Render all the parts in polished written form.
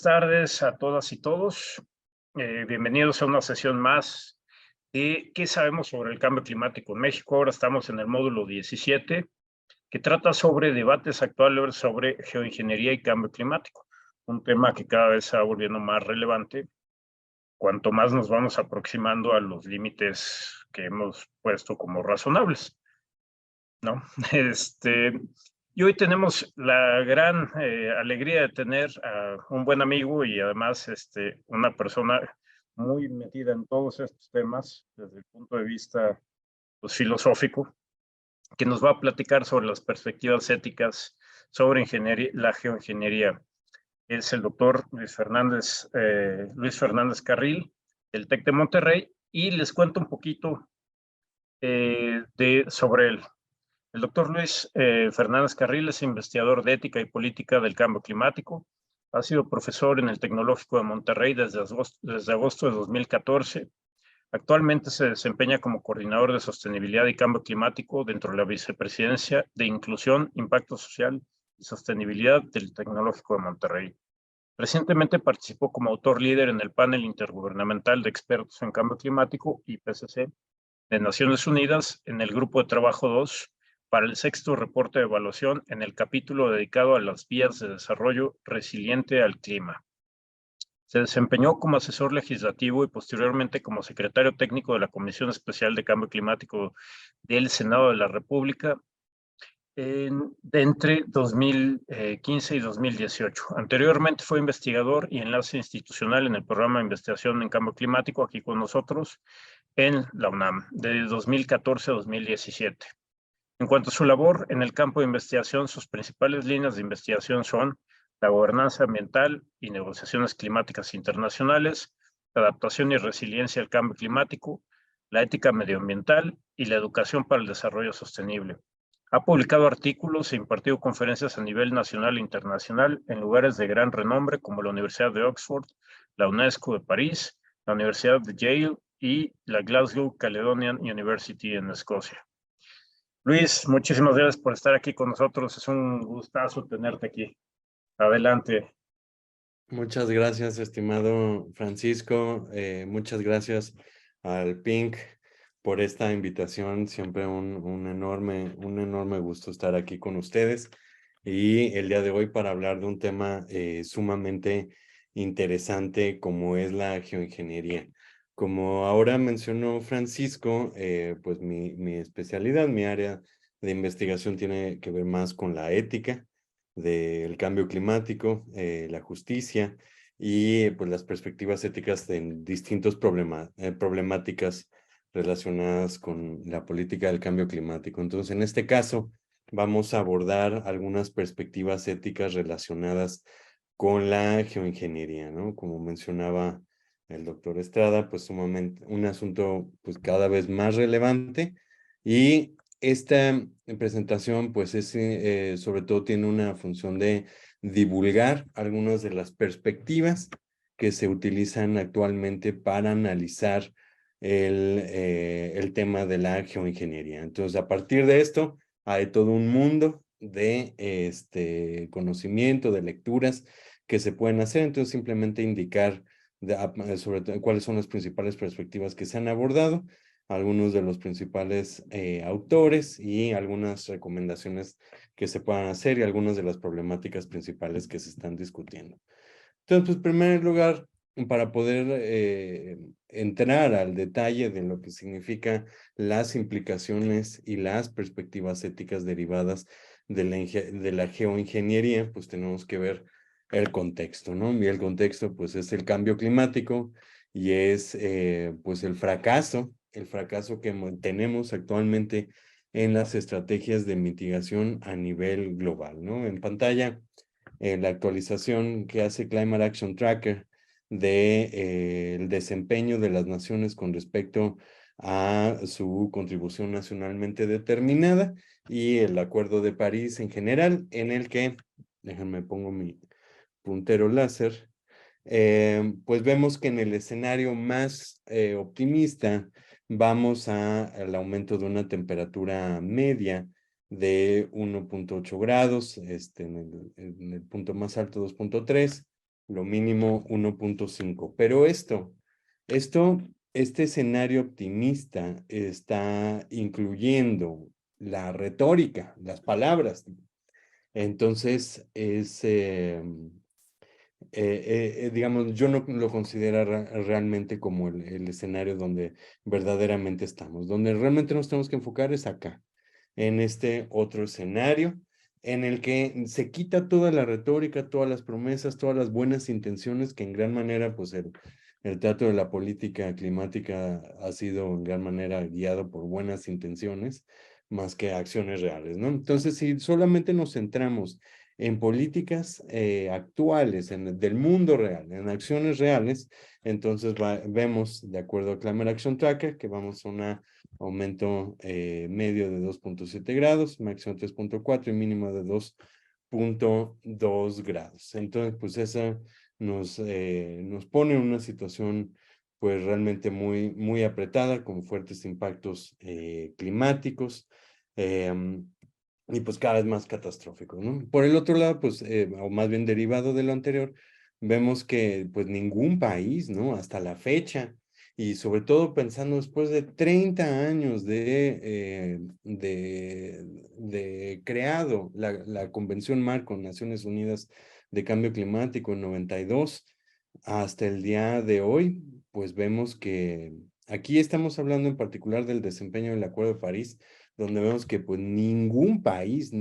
buenas tardes a todas y todos. Bienvenidos a una sesión más de ¿qué sabemos sobre el cambio climático en México? Ahora estamos en el módulo 17, que trata sobre debates actuales sobre geoingeniería y cambio climático, un tema que cada vez se va volviendo más relevante cuanto más nos vamos aproximando a los límites que hemos puesto como razonables, ¿no? Y hoy tenemos la gran alegría de tener a un buen amigo y además una persona muy metida en todos estos temas desde el punto de vista pues, filosófico, que nos va a platicar sobre las perspectivas éticas sobre la geoingeniería. Es el doctor Luis Fernández Carril, del TEC de Monterrey, y les cuento un poquito sobre él. El doctor Luis Fernández Carril es investigador de ética y política del cambio climático. Ha sido profesor en el Tecnológico de Monterrey desde agosto de 2014. Actualmente se desempeña como coordinador de sostenibilidad y cambio climático dentro de la Vicepresidencia de Inclusión, Impacto Social y Sostenibilidad del Tecnológico de Monterrey. Recientemente participó como autor líder en el panel intergubernamental de expertos en cambio climático, IPCC, de Naciones Unidas en el Grupo de Trabajo 2 para el sexto reporte de evaluación en el capítulo dedicado a las vías de desarrollo resiliente al clima. Se desempeñó como asesor legislativo y posteriormente como secretario técnico de la Comisión Especial de Cambio Climático del Senado de la República entre 2015 y 2018. Anteriormente fue investigador y enlace institucional en el programa de investigación en cambio climático aquí con nosotros en la UNAM, de 2014 a 2017. En cuanto a su labor en el campo de investigación, sus principales líneas de investigación son la gobernanza ambiental y negociaciones climáticas internacionales, la adaptación y resiliencia al cambio climático, la ética medioambiental y la educación para el desarrollo sostenible. Ha publicado artículos e impartido conferencias a nivel nacional e internacional en lugares de gran renombre como la Universidad de Oxford, la UNESCO de París, la Universidad de Yale y la Glasgow Caledonian University en Escocia. Luis, muchísimas gracias por estar aquí con nosotros. Es un gustazo tenerte aquí. Adelante. Muchas gracias, estimado Francisco. Muchas gracias al PINC por esta invitación. Siempre un enorme gusto estar aquí con ustedes. Y el día de hoy para hablar de un tema sumamente interesante como es la geoingeniería. Como ahora mencionó Francisco, pues mi especialidad, mi área de investigación tiene que ver más con la ética del cambio climático, la justicia y pues las perspectivas éticas en distintas problemáticas relacionadas con la política del cambio climático. Entonces, en este caso, vamos a abordar algunas perspectivas éticas relacionadas con la geoingeniería, ¿no? Como mencionaba el doctor Estrada, pues sumamente un asunto pues cada vez más relevante y esta presentación, pues, sobre todo tiene una función de divulgar algunas de las perspectivas que se utilizan actualmente para analizar el tema de la geoingeniería. Entonces, a partir de esto, hay todo un mundo de conocimiento, de lecturas que se pueden hacer. Entonces, simplemente indicar sobre todo cuáles son las principales perspectivas que se han abordado, algunos de los principales autores y algunas recomendaciones que se puedan hacer y algunas de las problemáticas principales que se están discutiendo. Entonces, pues, en primer lugar, para poder entrar al detalle de lo que significa las implicaciones y las perspectivas éticas derivadas de la geoingeniería, pues tenemos que ver el contexto, ¿no? Y el contexto, pues, es el cambio climático y es, pues, el fracaso que tenemos actualmente en las estrategias de mitigación a nivel global, ¿no? En pantalla, la actualización que hace Climate Action Tracker de el desempeño de las naciones con respecto a su contribución nacionalmente determinada y el Acuerdo de París en general, en el que, déjenme pongo mi puntero láser, pues vemos que en el escenario más optimista vamos al aumento de una temperatura media de 1.8 grados, en el punto más alto 2.3, lo mínimo 1.5. Pero este escenario optimista está incluyendo la retórica, las palabras. Entonces, digamos, yo no lo considero realmente como el escenario donde verdaderamente estamos. Donde realmente nos tenemos que enfocar es acá, en este otro escenario, en el que se quita toda la retórica, todas las promesas, todas las buenas intenciones, que en gran manera, pues el trato de la política climática ha sido en gran manera guiado por buenas intenciones, más que acciones reales, ¿no? Entonces, si solamente nos centramos en políticas actuales, del mundo real, en acciones reales, entonces vemos, de acuerdo a Climate Action Tracker, que vamos a un aumento medio de 2.7 grados, máximo 3.4 y mínimo de 2.2 grados. Entonces, pues esa nos pone en una situación pues realmente muy apretada, con fuertes impactos climáticos, y pues cada vez más catastrófico, ¿no? Por el otro lado, pues, o más bien derivado de lo anterior, vemos que pues ningún país, ¿no? Hasta la fecha, y sobre todo pensando después de 30 años de creado la Convención Marco en Naciones Unidas de Cambio Climático en 92, hasta el día de hoy, pues vemos que aquí estamos hablando en particular del desempeño del Acuerdo de París, donde vemos que pues ningún país,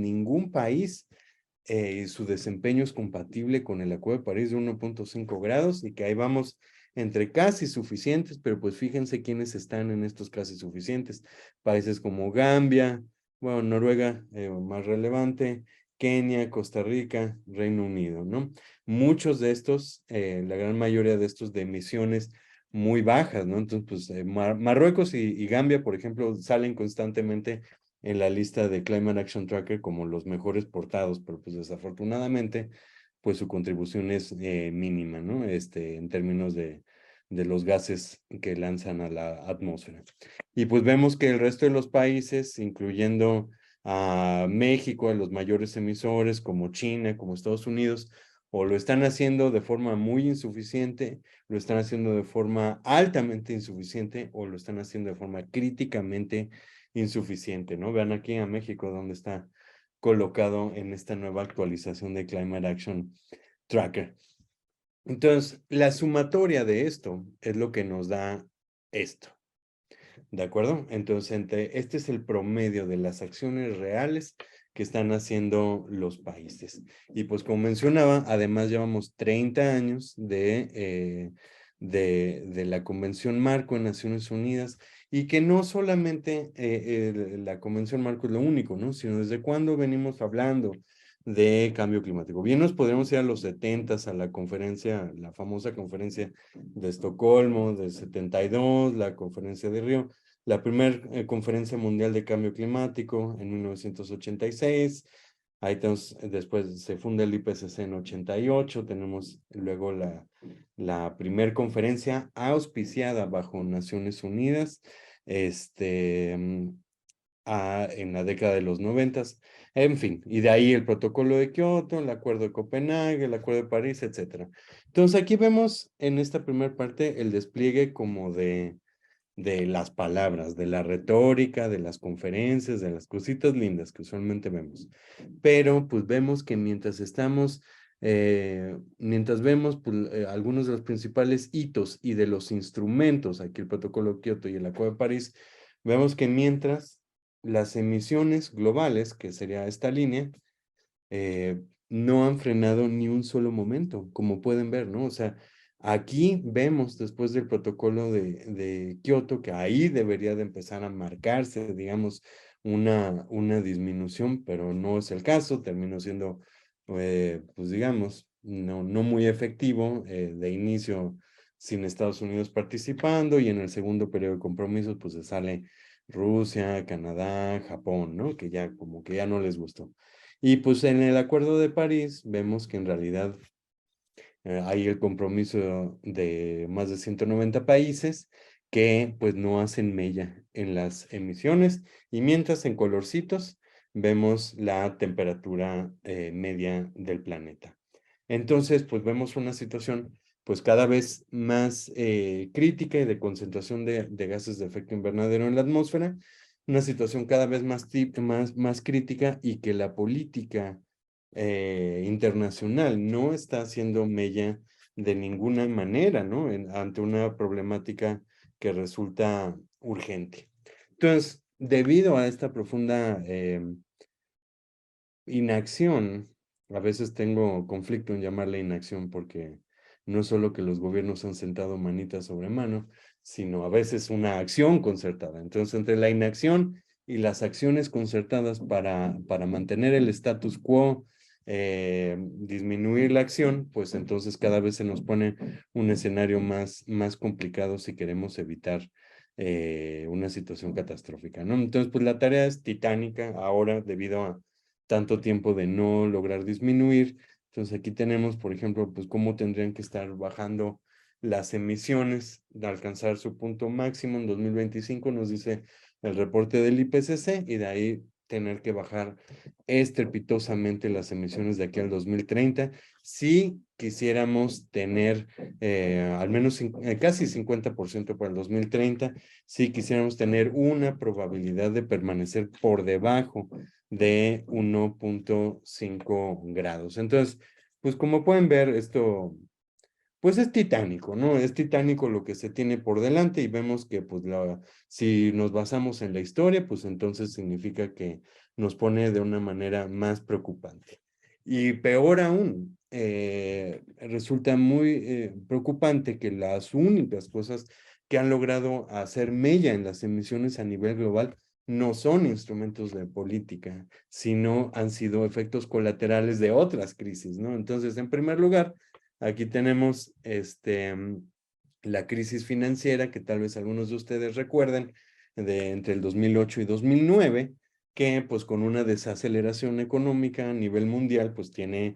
su desempeño es compatible con el Acuerdo de París de 1.5 grados y que ahí vamos entre casi suficientes, pero pues fíjense quiénes están en estos casi suficientes. Países como Gambia, bueno, Noruega, más relevante, Kenia, Costa Rica, Reino Unido, ¿no? Muchos de estos, la gran mayoría de estos de emisiones muy bajas, ¿no? Entonces, pues Marruecos y Gambia, por ejemplo, salen constantemente en la lista de Climate Action Tracker como los mejores portados, pero pues desafortunadamente, pues su contribución es mínima, ¿no? En términos de los gases que lanzan a la atmósfera. Y pues vemos que el resto de los países, incluyendo a México, a los mayores emisores como China, como Estados Unidos, o lo están haciendo de forma muy insuficiente, lo están haciendo de forma altamente insuficiente, o lo están haciendo de forma críticamente insuficiente, ¿no? Vean aquí a México donde está colocado en esta nueva actualización de Climate Action Tracker. Entonces, la sumatoria de esto es lo que nos da esto. ¿De acuerdo? Entonces, este es el promedio de las acciones reales que están haciendo los países. Y pues como mencionaba, además llevamos 30 años de la Convención Marco en Naciones Unidas, y que no solamente la Convención Marco es lo único, ¿no? Sino desde cuándo venimos hablando de cambio climático. Bien, nos podríamos ir a los 70s, a la conferencia, la famosa conferencia de Estocolmo del 72, la conferencia de Río, la primera conferencia mundial de cambio climático en 1986. Ahí tenemos, después se funda el IPCC en 88, tenemos luego la primera conferencia auspiciada bajo Naciones Unidas, en la década de los 90, en fin, y de ahí el protocolo de Kioto, el acuerdo de Copenhague, el acuerdo de París, etc. Entonces aquí vemos en esta primera parte el despliegue como de las palabras, de la retórica, de las conferencias, de las cositas lindas que usualmente vemos. Pero pues vemos que mientras vemos pues, algunos de los principales hitos y de los instrumentos, aquí el protocolo de Kioto y el acuerdo de París, vemos que mientras las emisiones globales, que sería esta línea, no han frenado ni un solo momento, como pueden ver, ¿no? O sea, aquí vemos después del protocolo de Kioto que ahí debería de empezar a marcarse, digamos, una disminución, pero no es el caso, terminó siendo, pues digamos, no muy efectivo de inicio sin Estados Unidos participando, y en el segundo periodo de compromisos pues se sale Rusia, Canadá, Japón, ¿no? Que ya como que ya no les gustó. Y pues en el Acuerdo de París vemos que en realidad hay el compromiso de más de 190 países que pues no hacen mella en las emisiones, y mientras en colorcitos vemos la temperatura media del planeta. Entonces, pues vemos una situación pues cada vez más crítica y de concentración de gases de efecto invernadero en la atmósfera, una situación cada vez más crítica y que la política internacional no está haciendo mella de ninguna manera, ¿no? Ante una problemática que resulta urgente. Entonces, debido a esta profunda inacción, a veces tengo conflicto en llamarle inacción porque no es solo que los gobiernos han sentado manita sobre mano, sino a veces una acción concertada. Entonces, entre la inacción y las acciones concertadas para mantener el status quo, disminuir la acción, pues entonces cada vez se nos pone un escenario más complicado si queremos evitar una situación catastrófica, ¿no? Entonces, pues la tarea es titánica ahora debido a tanto tiempo de no lograr disminuir. Entonces aquí tenemos, por ejemplo, pues cómo tendrían que estar bajando las emisiones de alcanzar su punto máximo en 2025, nos dice el reporte del IPCC, y de ahí tener que bajar estrepitosamente las emisiones de aquí al 2030 si quisiéramos tener al menos casi 50% para el 2030, si quisiéramos tener una probabilidad de permanecer por debajo de 1.5 grados. Entonces, pues como pueden ver, esto pues es titánico, ¿no? Es titánico lo que se tiene por delante y vemos que pues si nos basamos en la historia, pues entonces significa que nos pone de una manera más preocupante. Y peor aún, resulta muy preocupante que las únicas cosas que han logrado hacer mella en las emisiones a nivel global no son instrumentos de política, sino han sido efectos colaterales de otras crisis, ¿no? Entonces, en primer lugar, aquí tenemos la crisis financiera que tal vez algunos de ustedes recuerden de entre el 2008 y 2009, que pues con una desaceleración económica a nivel mundial pues tiene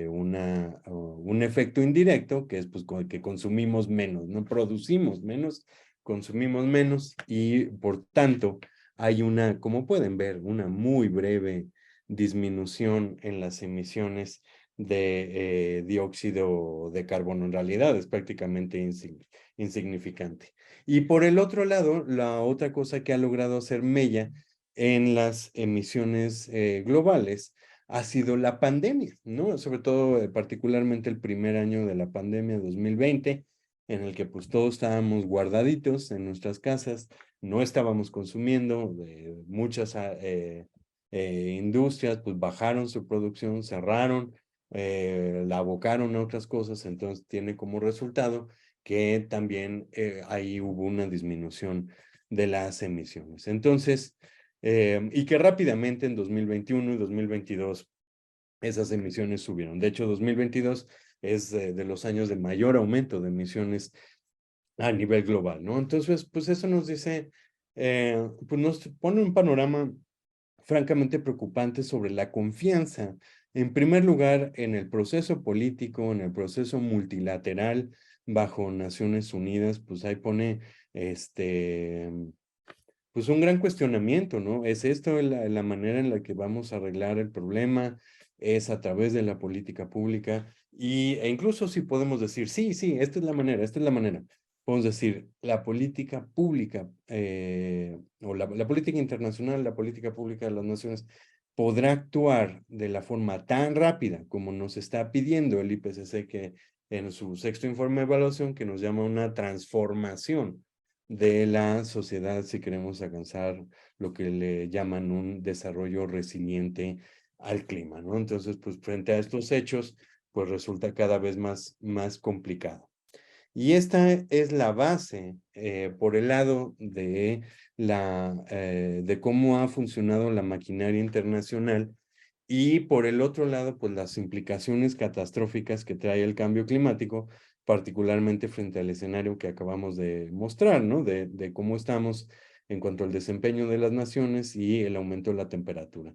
un efecto indirecto que es pues que consumimos menos, no producimos menos, consumimos menos y por tanto hay una, como pueden ver, una muy breve disminución en las emisiones de dióxido de carbono. En realidad es prácticamente insignificante. Y por el otro lado, la otra cosa que ha logrado hacer mella en las emisiones globales ha sido la pandemia, ¿no? Sobre todo, particularmente el primer año de la pandemia, 2020, en el que pues todos estábamos guardaditos en nuestras casas, no estábamos consumiendo, muchas industrias pues bajaron su producción, cerraron, la abocaron a otras cosas, entonces tiene como resultado que también ahí hubo una disminución de las emisiones. Entonces, y que rápidamente en 2021 y 2022 esas emisiones subieron. De hecho, 2022 es de los años de mayor aumento de emisiones a nivel global, ¿no? Entonces, pues eso nos dice, pues nos pone un panorama francamente preocupante sobre la confianza, en primer lugar, en el proceso político, en el proceso multilateral bajo Naciones Unidas, pues ahí pone pues un gran cuestionamiento, ¿no? ¿Es esto la manera en la que vamos a arreglar el problema? ¿Es a través de la política pública? E incluso si podemos decir, sí, sí, esta es la manera, esta es la manera. Podemos decir, la política pública o la política internacional, la política pública de las naciones podrá actuar de la forma tan rápida como nos está pidiendo el IPCC que en su sexto informe de evaluación que nos llama una transformación de la sociedad si queremos alcanzar lo que le llaman un desarrollo resiliente al clima, ¿no? Entonces, pues frente a estos hechos, pues resulta cada vez más complicado. Y esta es la base por el lado de cómo ha funcionado la maquinaria internacional y por el otro lado, pues las implicaciones catastróficas que trae el cambio climático, particularmente frente al escenario que acabamos de mostrar, ¿no? De cómo estamos en cuanto al desempeño de las naciones y el aumento de la temperatura.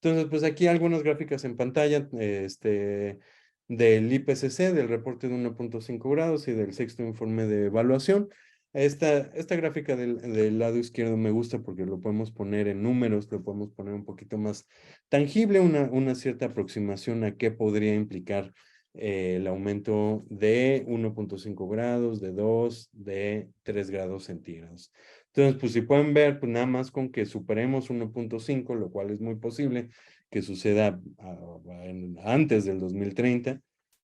Entonces, pues aquí algunas gráficas en pantalla, del IPCC, del reporte de 1.5 grados y del sexto informe de evaluación. Esta gráfica del lado izquierdo me gusta porque lo podemos poner en números, lo podemos poner un poquito más tangible, una cierta aproximación a qué podría implicar el aumento de 1.5 grados, de 2, de 3 grados centígrados. Entonces, pues si pueden ver, pues nada más con que superemos 1.5, lo cual es muy posible que suceda antes del 2030,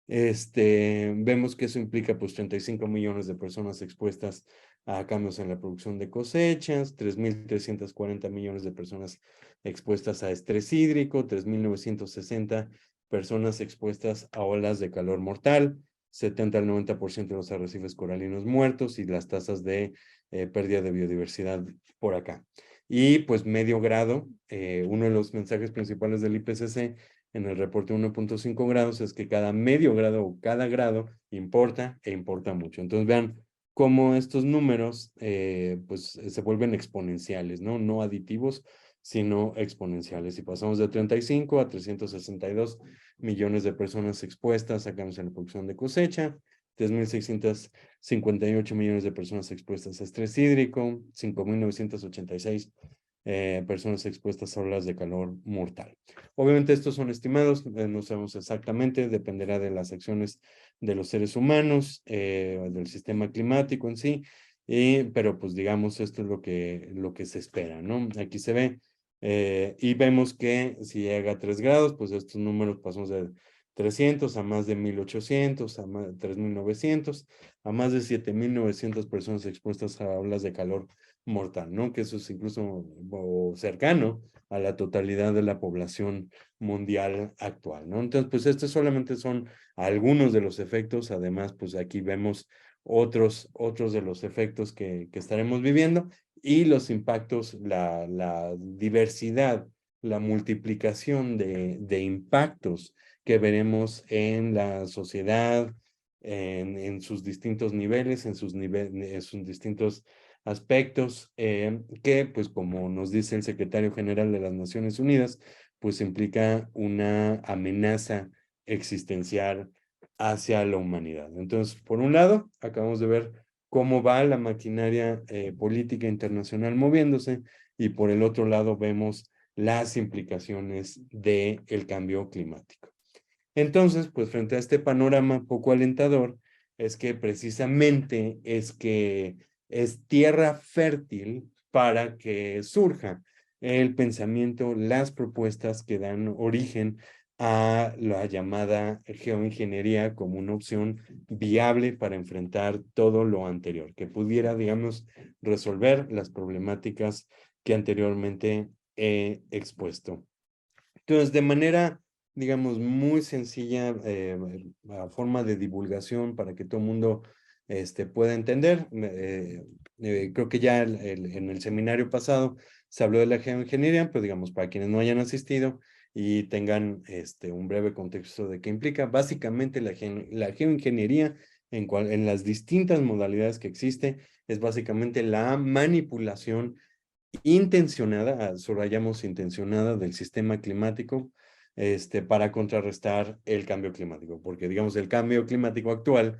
vemos que eso implica pues 35 millones de personas expuestas a cambios en la producción de cosechas, 3.340 millones de personas expuestas a estrés hídrico, 3.960 personas expuestas a olas de calor mortal, 70 al 90% de los arrecifes coralinos muertos y las tasas de pérdida de biodiversidad por acá. Y pues medio grado, uno de los mensajes principales del IPCC en el reporte 1.5 grados es que cada medio grado o cada grado importa e importa mucho. Entonces vean cómo estos números pues se vuelven exponenciales, ¿no? No aditivos, sino exponenciales. Y pasamos de 35 a 362 millones de personas expuestas a cambios en la producción de cosecha, 3.658 millones de personas expuestas a estrés hídrico, 5.986 personas expuestas a olas de calor mortal. Obviamente estos son estimados, no sabemos exactamente, dependerá de las acciones de los seres humanos, del sistema climático en sí, pero pues digamos esto es lo que se espera, ¿no? Aquí se ve y vemos que si llega a 3 grados, pues estos números pasamos de 300 a más de 1.800, a más de 3.900, a más de 7.900 personas expuestas a olas de calor mortal, ¿no? Que eso es incluso cercano a la totalidad de la población mundial actual, ¿no? Entonces, pues estos solamente son algunos de los efectos, además, pues aquí vemos otros de los efectos que estaremos viviendo y los impactos, la diversidad, la multiplicación de impactos que veremos en la sociedad, en sus distintos niveles, en sus distintos aspectos, que pues como nos dice el secretario general de las Naciones Unidas, pues implica una amenaza existencial hacia la humanidad. Entonces, por un lado, acabamos de ver cómo va la maquinaria política internacional moviéndose y por el otro lado vemos las implicaciones del cambio climático. Entonces, pues frente a este panorama poco alentador, es que precisamente es tierra fértil para que surja el pensamiento, las propuestas que dan origen a la llamada geoingeniería como una opción viable para enfrentar todo lo anterior, que pudiera, digamos, resolver las problemáticas que anteriormente he expuesto. Entonces, de manera, digamos, muy sencilla, a forma de divulgación para que todo el mundo pueda entender, creo que ya en el seminario pasado se habló de la geoingeniería, pero digamos, para quienes no hayan asistido y tengan un breve contexto de qué implica, básicamente la geoingeniería en las distintas modalidades que existe es básicamente la manipulación intencionada, subrayamos intencionada del sistema climático, para contrarrestar el cambio climático, porque digamos el cambio climático actual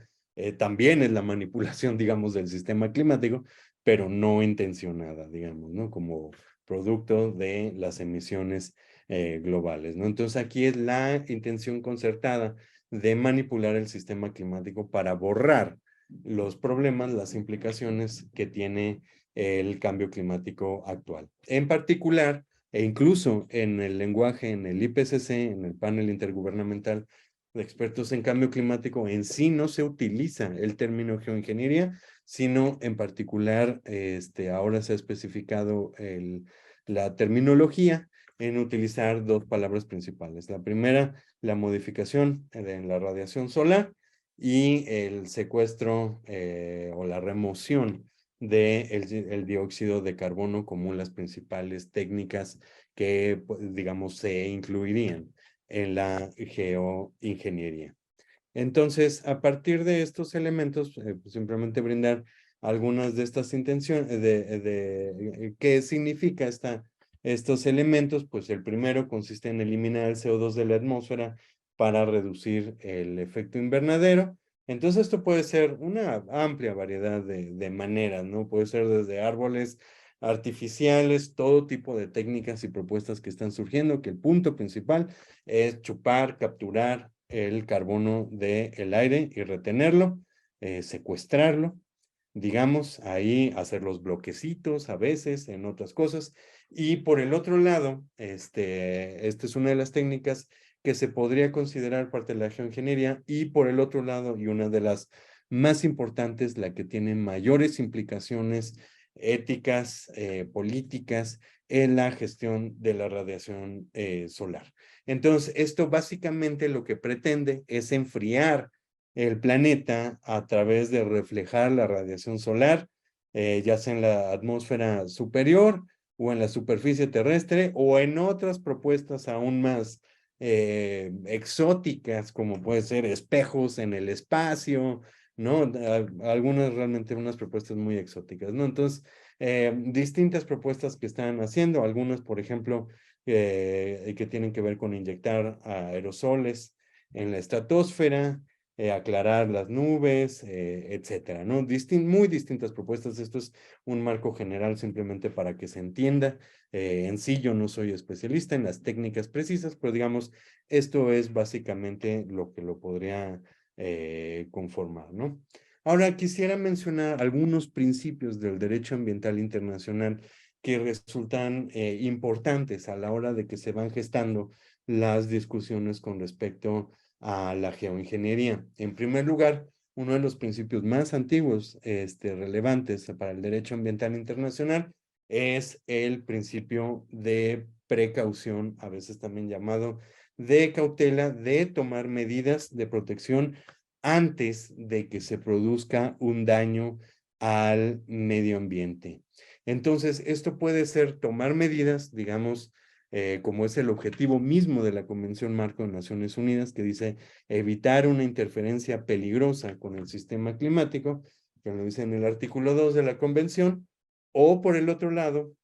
también es la manipulación, digamos, del sistema climático, pero no intencionada, digamos, ¿no? Como producto de las emisiones globales, ¿no? Entonces aquí es la intención concertada de manipular el sistema climático para borrar los problemas, las implicaciones que tiene el cambio climático actual. En particular, e incluso en el lenguaje, en el IPCC, en el panel intergubernamental de expertos en cambio climático, en sí no se utiliza el término geoingeniería, sino en particular, ahora se ha especificado la terminología en utilizar dos palabras principales. La primera, la modificación de la radiación solar y el secuestro o la remoción el dióxido de carbono como las principales técnicas que, digamos, se incluirían en la geoingeniería. Entonces, a partir de estos elementos, pues simplemente brindar algunas de estas intenciones, qué significa estos elementos, pues el primero consiste en eliminar el CO2 de la atmósfera para reducir el efecto invernadero. Entonces esto puede ser una amplia variedad de maneras, ¿no? Puede ser desde árboles artificiales, todo tipo de técnicas y propuestas que están surgiendo, que el punto principal es chupar, capturar el carbono del aire y retenerlo, secuestrarlo, digamos, ahí hacer los bloquecitos a veces, en otras cosas. Y por el otro lado, esta es una de las técnicas que se podría considerar parte de la geoingeniería, y por el otro lado, y una de las más importantes, la que tiene mayores implicaciones éticas, políticas, en la gestión de la radiación solar. Entonces, esto básicamente lo que pretende es enfriar el planeta a través de reflejar la radiación solar, ya sea en la atmósfera superior o en la superficie terrestre, o en otras propuestas aún más exóticas, como puede ser espejos en el espacio, ¿no? Algunas realmente unas propuestas muy exóticas, ¿no? Entonces, distintas propuestas que están haciendo, algunas, por ejemplo, que tienen que ver con inyectar aerosoles en la estratosfera, aclarar las nubes, etcétera, ¿no? Muy distintas propuestas. Esto es un marco general simplemente para que se entienda. En sí yo no soy especialista en las técnicas precisas, pero digamos, esto es básicamente lo que lo podría conformar, ¿no? Ahora quisiera mencionar algunos principios del derecho ambiental internacional que resultan importantes a la hora de que se van gestando las discusiones con respecto a la geoingeniería. En primer lugar, uno de los principios más antiguos, relevantes para el derecho ambiental internacional, es el principio de precaución, a veces también llamado de cautela, de tomar medidas de protección antes de que se produzca un daño al medio ambiente. Entonces, esto puede ser tomar medidas, digamos, como es el objetivo mismo de la Convención Marco de Naciones Unidas, que dice evitar una interferencia peligrosa con el sistema climático, que lo dice en el artículo 2 de la Convención, o por el otro lado,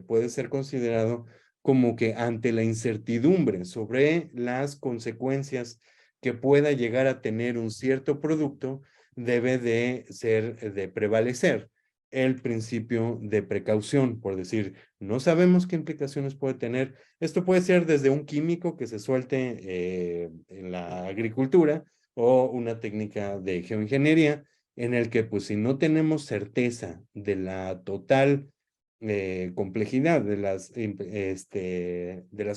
puede ser considerado como que ante la incertidumbre sobre las consecuencias que pueda llegar a tener un cierto producto, debe de prevalecer el principio de precaución, por decir, no sabemos qué implicaciones puede tener. Esto puede ser desde un químico que se suelte en la agricultura, o una técnica de geoingeniería en el que, pues, si no tenemos certeza de la total complejidad de las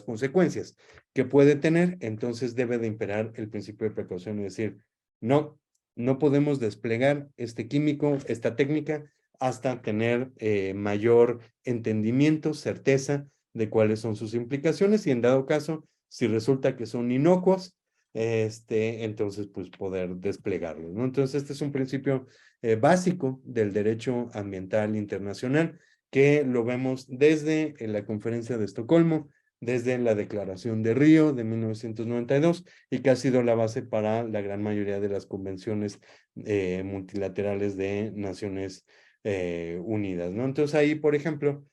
consecuencias que puede tener, entonces debe de imperar el principio de precaución y decir, no, no podemos desplegar este químico, esta técnica, hasta tener mayor entendimiento, certeza de cuáles son sus implicaciones, y en dado caso, si resulta que son inocuos, entonces pues poder desplegarlos, ¿no? Entonces este es un principio básico del derecho ambiental internacional, que lo vemos desde la Conferencia de Estocolmo, desde la Declaración de Río de 1992, y que ha sido la base para la gran mayoría de las convenciones multilaterales de Naciones Unidas, ¿no? Entonces ahí, por ejemplo,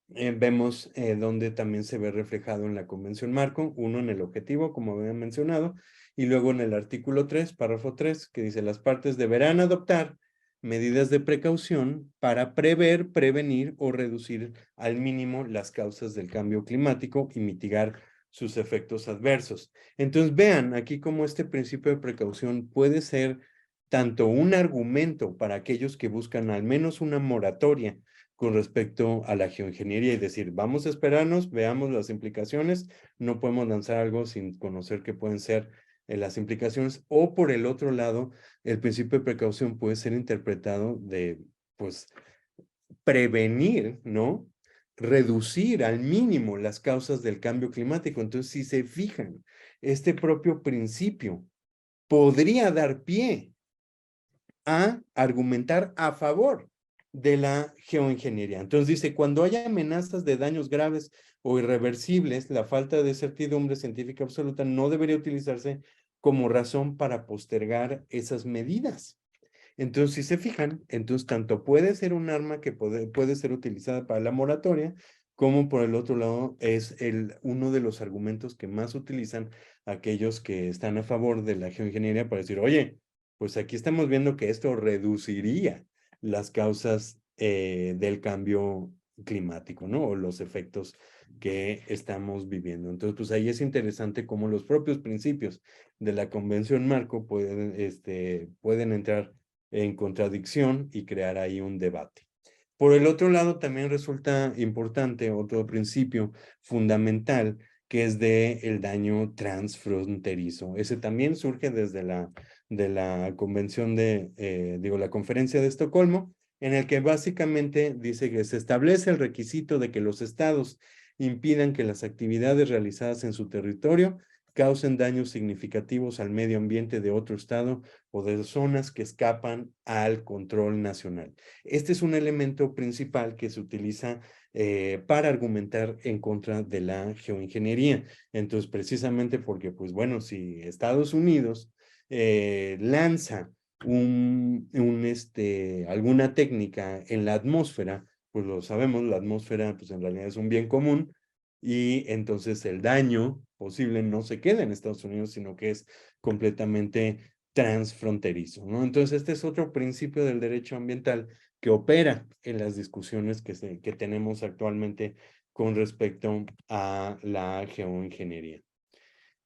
vemos donde también se ve reflejado en la Convención Marco, uno en el objetivo, como había mencionado, y luego en el artículo 3, párrafo 3, que dice: las partes deberán adoptar medidas de precaución para prever, prevenir o reducir al mínimo las causas del cambio climático y mitigar sus efectos adversos. Entonces vean aquí cómo este principio de precaución puede ser tanto un argumento para aquellos que buscan al menos una moratoria con respecto a la geoingeniería y decir, vamos a esperarnos, veamos las implicaciones, no podemos lanzar algo sin conocer qué pueden ser las implicaciones. O por el otro lado, el principio de precaución puede ser interpretado de, pues, prevenir, ¿no? Reducir al mínimo las causas del cambio climático. Entonces, si se fijan, este propio principio podría dar pie a argumentar a favor de la geoingeniería. Entonces dice, cuando haya amenazas de daños graves o irreversibles, la falta de certidumbre científica absoluta no debería utilizarse como razón para postergar esas medidas. Entonces, si se fijan, entonces tanto puede ser un arma que puede ser utilizada para la moratoria, como por el otro lado es uno de los argumentos que más utilizan aquellos que están a favor de la geoingeniería para decir, oye, pues aquí estamos viendo que esto reduciría las causas del cambio climático, ¿no? O los efectos que estamos viviendo. Entonces, pues ahí es interesante cómo los propios principios de la Convención Marco pueden entrar en contradicción y crear ahí un debate. Por el otro lado, también resulta importante otro principio fundamental que es el daño transfronterizo. Ese también surge desde la convención la conferencia de Estocolmo, en el que básicamente dice que se establece el requisito de que los estados impidan que las actividades realizadas en su territorio causen daños significativos al medio ambiente de otro estado o de zonas que escapan al control nacional. Este es un elemento principal que se utiliza para argumentar en contra de la geoingeniería. Entonces, precisamente porque, pues bueno, si Estados Unidos lanza alguna técnica en la atmósfera, pues lo sabemos, la atmósfera pues en realidad es un bien común y entonces el daño posible no se queda en Estados Unidos, sino que es completamente transfronterizo, ¿no? Entonces este es otro principio del derecho ambiental que opera en las discusiones que tenemos actualmente con respecto a la geoingeniería.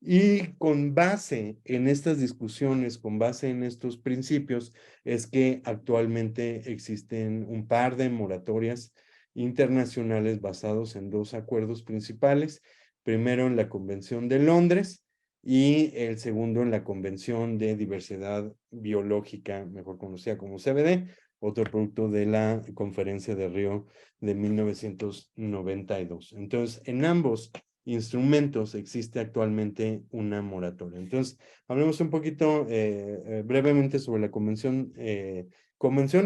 Y con base en estas discusiones, con base en estos principios, es que actualmente existen un par de moratorias internacionales basados en dos acuerdos principales. Primero en la Convención de Londres y el segundo en la Convención de Diversidad Biológica, mejor conocida como CBD, otro producto de la Conferencia de Río de 1992. Entonces, en ambos instrumentos existe actualmente una moratoria. Entonces, hablemos un poquito brevemente sobre la convención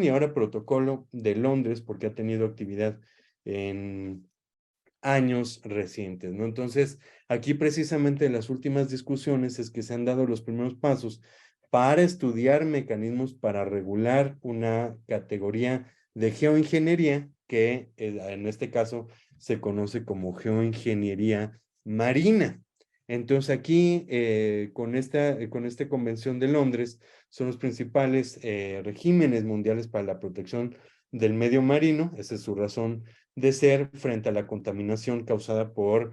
y ahora protocolo de Londres, porque ha tenido actividad en años recientes, ¿no? Entonces, aquí precisamente en las últimas discusiones es que se han dado los primeros pasos para estudiar mecanismos para regular una categoría de geoingeniería que en este caso se conoce como geoingeniería marina. Entonces aquí con esta Convención de Londres son los principales regímenes mundiales para la protección del medio marino, esa es su razón de ser frente a la contaminación causada por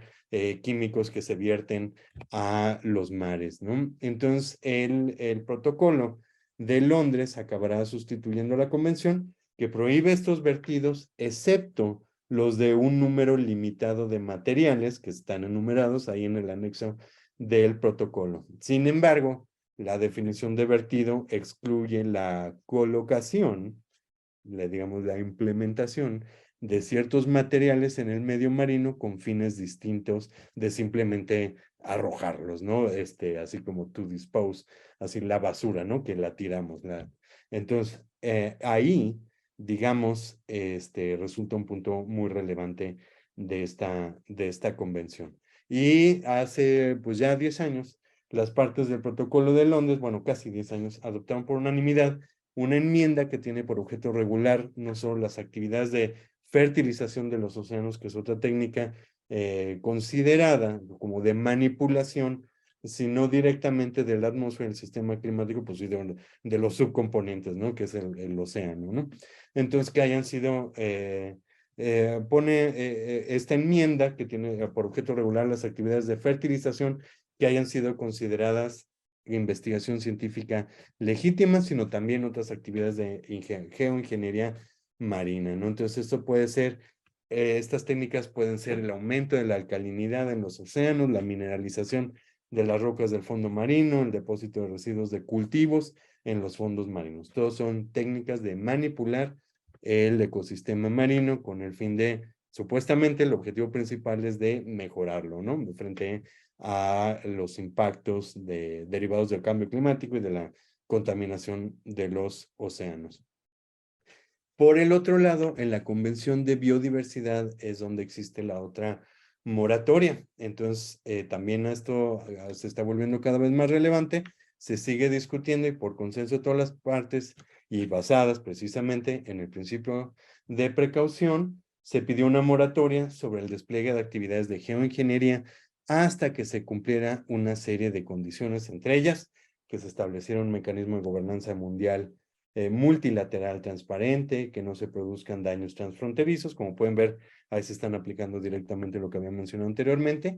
químicos que se vierten a los mares, ¿no? Entonces, el protocolo de Londres acabará sustituyendo la convención que prohíbe estos vertidos, excepto los de un número limitado de materiales que están enumerados ahí en el anexo del protocolo. Sin embargo, la definición de vertido excluye la colocación, digamos, la implementación de ciertos materiales en el medio marino con fines distintos de simplemente arrojarlos, ¿no? Así como to dispose, así la basura, ¿no? Que la tiramos. Entonces, ahí, digamos, resulta un punto muy relevante de esta convención. Y hace, pues ya 10 años, las partes del protocolo de Londres, bueno, casi 10 años, adoptaron por unanimidad una enmienda que tiene por objeto regular no solo las actividades de fertilización de los océanos, que es otra técnica considerada como de manipulación, sino directamente de la atmósfera del sistema climático, pues sí, de los subcomponentes, ¿no? Que es el océano, ¿no? Entonces, que hayan sido, pone esta enmienda que tiene por objeto regular las actividades de fertilización que hayan sido consideradas investigación científica legítima, sino también otras actividades de geoingeniería marina, ¿no? Entonces, esto puede ser, estas técnicas pueden ser el aumento de la alcalinidad en los océanos, la mineralización de las rocas del fondo marino, el depósito de residuos de cultivos en los fondos marinos. Todos son técnicas de manipular el ecosistema marino con el fin de, supuestamente, el objetivo principal es de mejorarlo, ¿no? Frente a los impactos derivados del cambio climático y de la contaminación de los océanos. Por el otro lado, en la Convención de Biodiversidad es donde existe la otra moratoria. Entonces, también esto se está volviendo cada vez más relevante, se sigue discutiendo y por consenso de todas las partes y basadas precisamente en el principio de precaución, se pidió una moratoria sobre el despliegue de actividades de geoingeniería hasta que se cumpliera una serie de condiciones, entre ellas que se estableciera un mecanismo de gobernanza mundial multilateral transparente, que no se produzcan daños transfronterizos. Como pueden ver, ahí se están aplicando directamente lo que había mencionado anteriormente,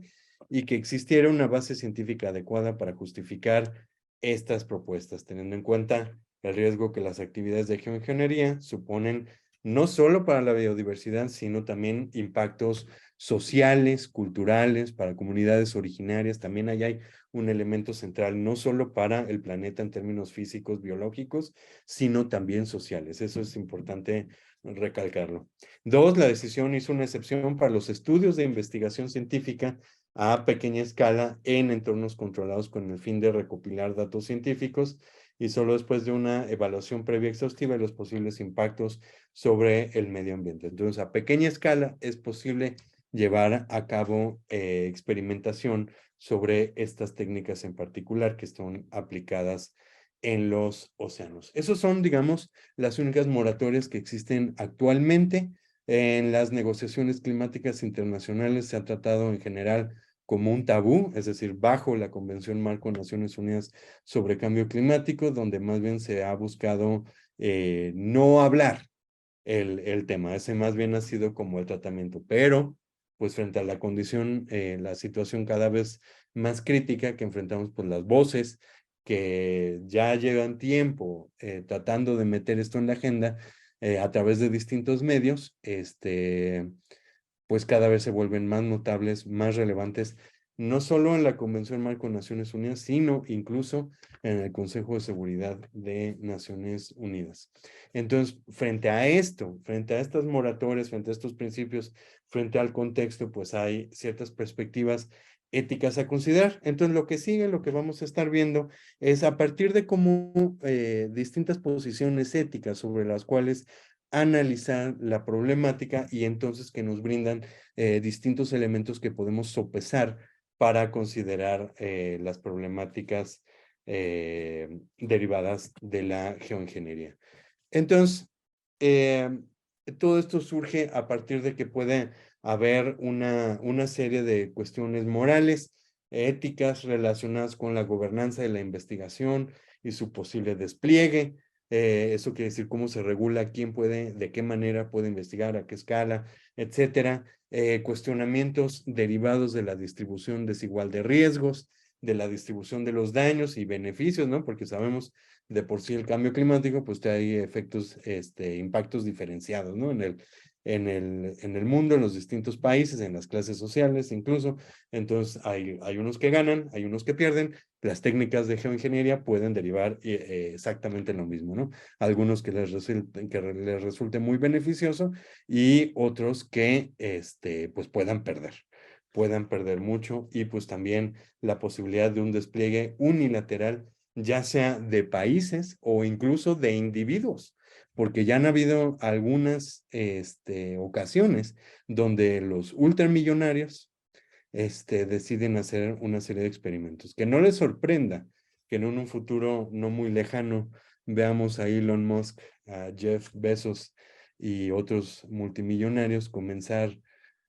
y que existiera una base científica adecuada para justificar estas propuestas, teniendo en cuenta el riesgo que las actividades de geoingeniería suponen no solo para la biodiversidad, sino también impactos sociales, culturales, para comunidades originarias. También ahí hay un elemento central, no solo para el planeta en términos físicos, biológicos, sino también sociales. Eso es importante recalcarlo. Dos, la decisión hizo una excepción para los estudios de investigación científica a pequeña escala en entornos controlados con el fin de recopilar datos científicos, y solo después de una evaluación previa exhaustiva de los posibles impactos sobre el medio ambiente. Entonces, a pequeña escala es posible llevar a cabo experimentación sobre estas técnicas en particular que están aplicadas en los océanos. Esos son, digamos, las únicas moratorias que existen actualmente. En las negociaciones climáticas internacionales se ha tratado en general como un tabú, es decir, bajo la Convención Marco de Naciones Unidas sobre Cambio Climático, donde más bien se ha buscado no hablar el tema. Ese más bien ha sido como el tratamiento, pero pues frente a la condición, la situación cada vez más crítica que enfrentamos, pues las voces que ya llevan tiempo tratando de meter esto en la agenda a través de distintos medios, pues cada vez se vuelven más notables, más relevantes, no solo en la Convención Marco de Naciones Unidas, sino incluso en el Consejo de Seguridad de Naciones Unidas. Entonces, frente a esto, frente a estas moratorias, frente a estos principios, frente al contexto, pues hay ciertas perspectivas éticas a considerar. Entonces, lo que sigue, lo que vamos a estar viendo, es a partir de cómo distintas posiciones éticas sobre las cuales analizar la problemática, y entonces que nos brindan distintos elementos que podemos sopesar para considerar las problemáticas derivadas de la geoingeniería. Entonces, todo esto surge a partir de que puede haber una serie de cuestiones morales, éticas relacionadas con la gobernanza de la investigación y su posible despliegue. Eso quiere decir cómo se regula, quién puede, de qué manera puede investigar, a qué escala, etcétera. Cuestionamientos derivados de la distribución desigual de riesgos, de la distribución de los daños y beneficios, ¿no? Porque sabemos de por sí el cambio climático, pues hay efectos, impactos diferenciados, ¿no? En el mundo, en los distintos países, en las clases sociales incluso. Entonces hay unos que ganan, hay unos que pierden. Las técnicas de geoingeniería pueden derivar exactamente lo mismo, ¿no? Algunos que les resulte muy beneficioso, y otros que pues puedan perder mucho, y pues también la posibilidad de un despliegue unilateral, ya sea de países o incluso de individuos, porque ya han habido algunas ocasiones donde los ultramillonarios deciden hacer una serie de experimentos. Que no les sorprenda que en un futuro no muy lejano veamos a Elon Musk, a Jeff Bezos y otros multimillonarios comenzar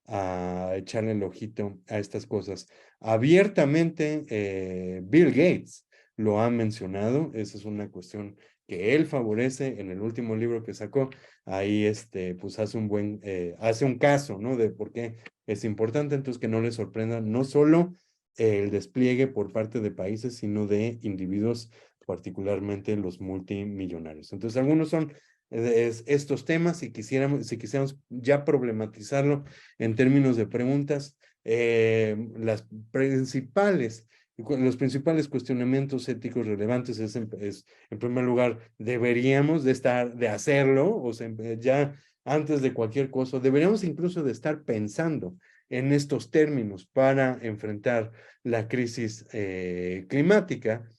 a echarle el ojito a estas cosas. Abiertamente, Bill Gates lo ha mencionado. Esa es una cuestión que él favorece. En el último libro que sacó, ahí pues hace un caso, ¿no? De por qué es importante. Entonces, que no les sorprenda no solo el despliegue por parte de países, sino de individuos, particularmente los multimillonarios. Entonces, algunos son estos temas, si quisiéramos ya problematizarlo en términos de preguntas, los principales cuestionamientos éticos relevantes es en primer lugar, deberíamos de hacerlo, o sea, ya antes de cualquier cosa, deberíamos incluso de estar pensando en estos términos para enfrentar la crisis climática.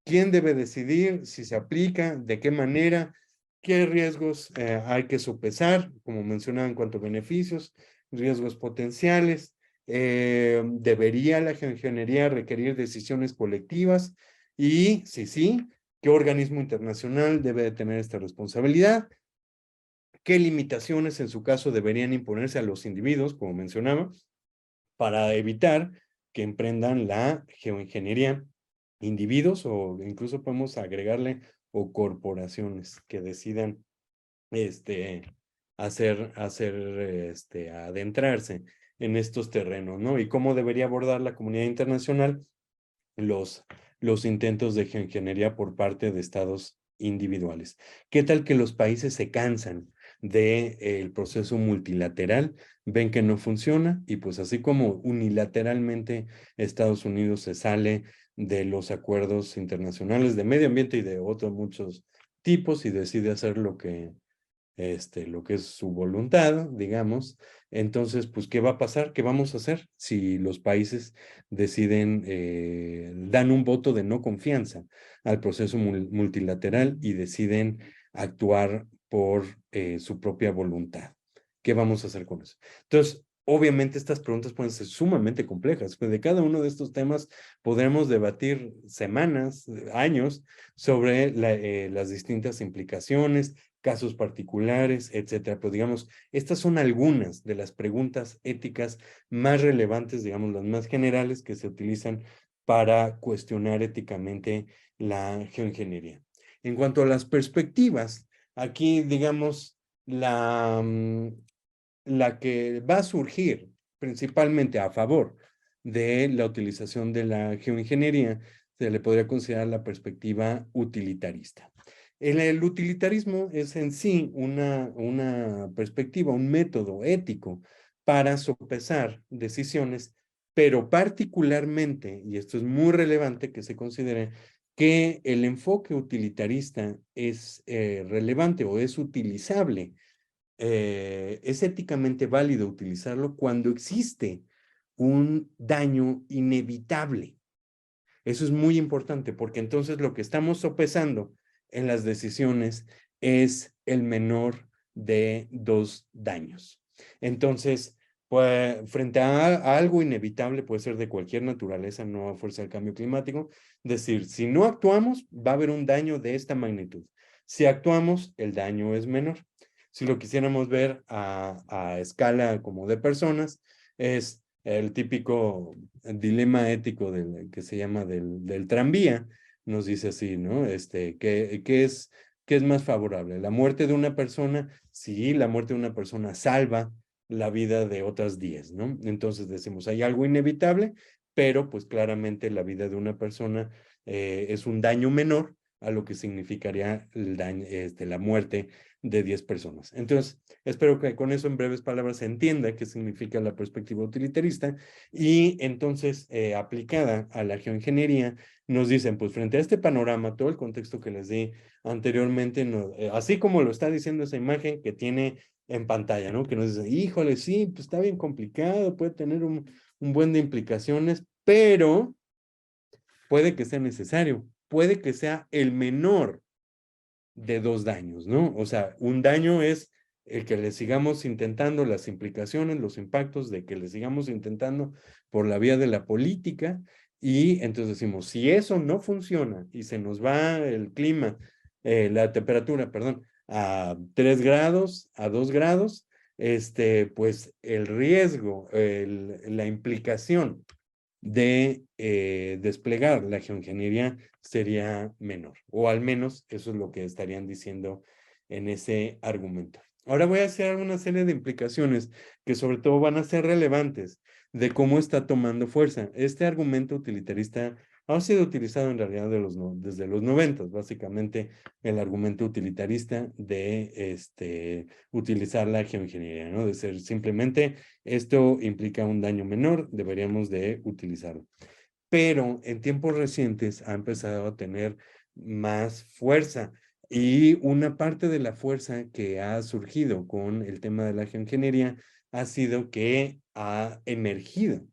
¿Quién debe decidir si se aplica, de qué manera, qué riesgos hay que sopesar, como mencionaba, en cuanto a beneficios, riesgos potenciales? ¿Debería la geoingeniería requerir decisiones colectivas? Y si sí, ¿qué organismo internacional debe de tener esta responsabilidad? ¿Qué limitaciones en su caso deberían imponerse a los individuos, como mencionaba, para evitar que emprendan la geoingeniería individuos o incluso podemos agregarle o corporaciones que decidan adentrarse en estos terrenos, ¿no? Y cómo debería abordar la comunidad internacional los, los intentos de geoingeniería por parte de estados individuales. ¿Qué tal que los países se cansan del proceso multilateral, ven que no funciona y pues así como unilateralmente Estados Unidos se sale de los acuerdos internacionales de medio ambiente y de otros muchos tipos y decide hacer lo que es su voluntad, digamos. Entonces, pues, ¿qué va a pasar? ¿Qué vamos a hacer si los países deciden, dan un voto de no confianza al proceso multilateral y deciden actuar por su propia voluntad? ¿Qué vamos a hacer con eso? Entonces, obviamente estas preguntas pueden ser sumamente complejas. De cada uno de estos temas podremos debatir semanas, años sobre las distintas implicaciones, casos particulares, etcétera. Pero digamos, estas son algunas de las preguntas éticas más relevantes, digamos, las más generales que se utilizan para cuestionar éticamente la geoingeniería. En cuanto a las perspectivas, aquí, digamos, la que va a surgir principalmente a favor de la utilización de la geoingeniería se le podría considerar la perspectiva utilitarista. El utilitarismo es en sí una perspectiva, un método ético para sopesar decisiones, pero particularmente, y esto es muy relevante que se considere, que el enfoque utilitarista es relevante o es utilizable, es éticamente válido utilizarlo cuando existe un daño inevitable. Eso es muy importante porque entonces lo que estamos sopesando en las decisiones es el menor de dos daños. Entonces, pues, frente a algo inevitable, puede ser de cualquier naturaleza, no a fuerza del cambio climático, decir, si no actuamos, va a haber un daño de esta magnitud. Si actuamos, el daño es menor. Si lo quisiéramos ver a escala como de personas, es el típico dilema ético que se llama del tranvía, nos dice así, ¿no? ¿Qué es más favorable? ¿La muerte de una persona? Sí, la muerte de una persona salva la vida de otras 10, ¿no? Entonces decimos, hay algo inevitable, pero pues claramente la vida de una persona es un daño menor a lo que significaría el daño, la muerte de 10 personas. Entonces, espero que con eso en breves palabras se entienda qué significa la perspectiva utilitarista y entonces aplicada a la geoingeniería nos dicen, pues frente a este panorama, todo el contexto que les di anteriormente, así como lo está diciendo esa imagen que tiene en pantalla, ¿no? Que nos dice, híjole, sí, pues está bien complicado, puede tener un buen de implicaciones, pero puede que sea necesario, puede que sea el menor de dos daños, ¿no? O sea, un daño es el que le sigamos intentando las implicaciones, los impactos de que le sigamos intentando por la vía de la política y entonces decimos, si eso no funciona y se nos va el clima, la temperatura, perdón, a 3 grados, a 2 grados, pues el riesgo, la implicación de desplegar la geoingeniería sería menor, o al menos eso es lo que estarían diciendo en ese argumento. Ahora voy a hacer una serie de implicaciones que sobre todo van a ser relevantes de cómo está tomando fuerza. Este argumento utilitarista ha sido utilizado en realidad desde los 90, básicamente el argumento utilitarista de utilizar la geoingeniería, ¿no? De ser simplemente esto implica un daño menor, deberíamos de utilizarlo. Pero en tiempos recientes ha empezado a tener más fuerza y una parte de la fuerza que ha surgido con el tema de la geoingeniería ha sido que ha emergido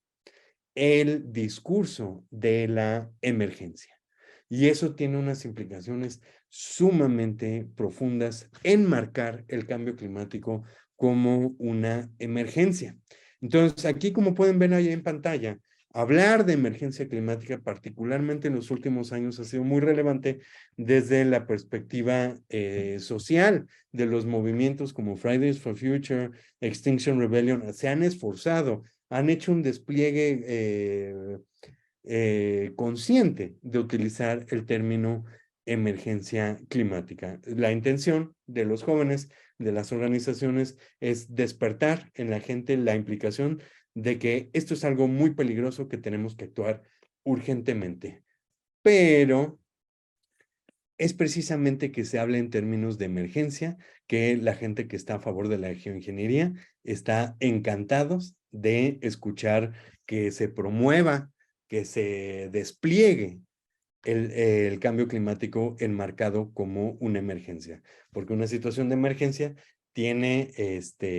el discurso de la emergencia. Y eso tiene unas implicaciones sumamente profundas en marcar el cambio climático como una emergencia. Entonces, aquí como pueden ver ahí en pantalla, hablar de emergencia climática, particularmente en los últimos años, ha sido muy relevante desde la perspectiva social de los movimientos como Fridays for Future, Extinction Rebellion, se han esforzado, han hecho un despliegue consciente de utilizar el término emergencia climática. La intención de los jóvenes, de las organizaciones, es despertar en la gente la implicación de que esto es algo muy peligroso que tenemos que actuar urgentemente. Pero es precisamente que se hable en términos de emergencia, que la gente que está a favor de la geoingeniería está encantados de escuchar que se promueva, que se despliegue el cambio climático enmarcado como una emergencia, porque una situación de emergencia tiene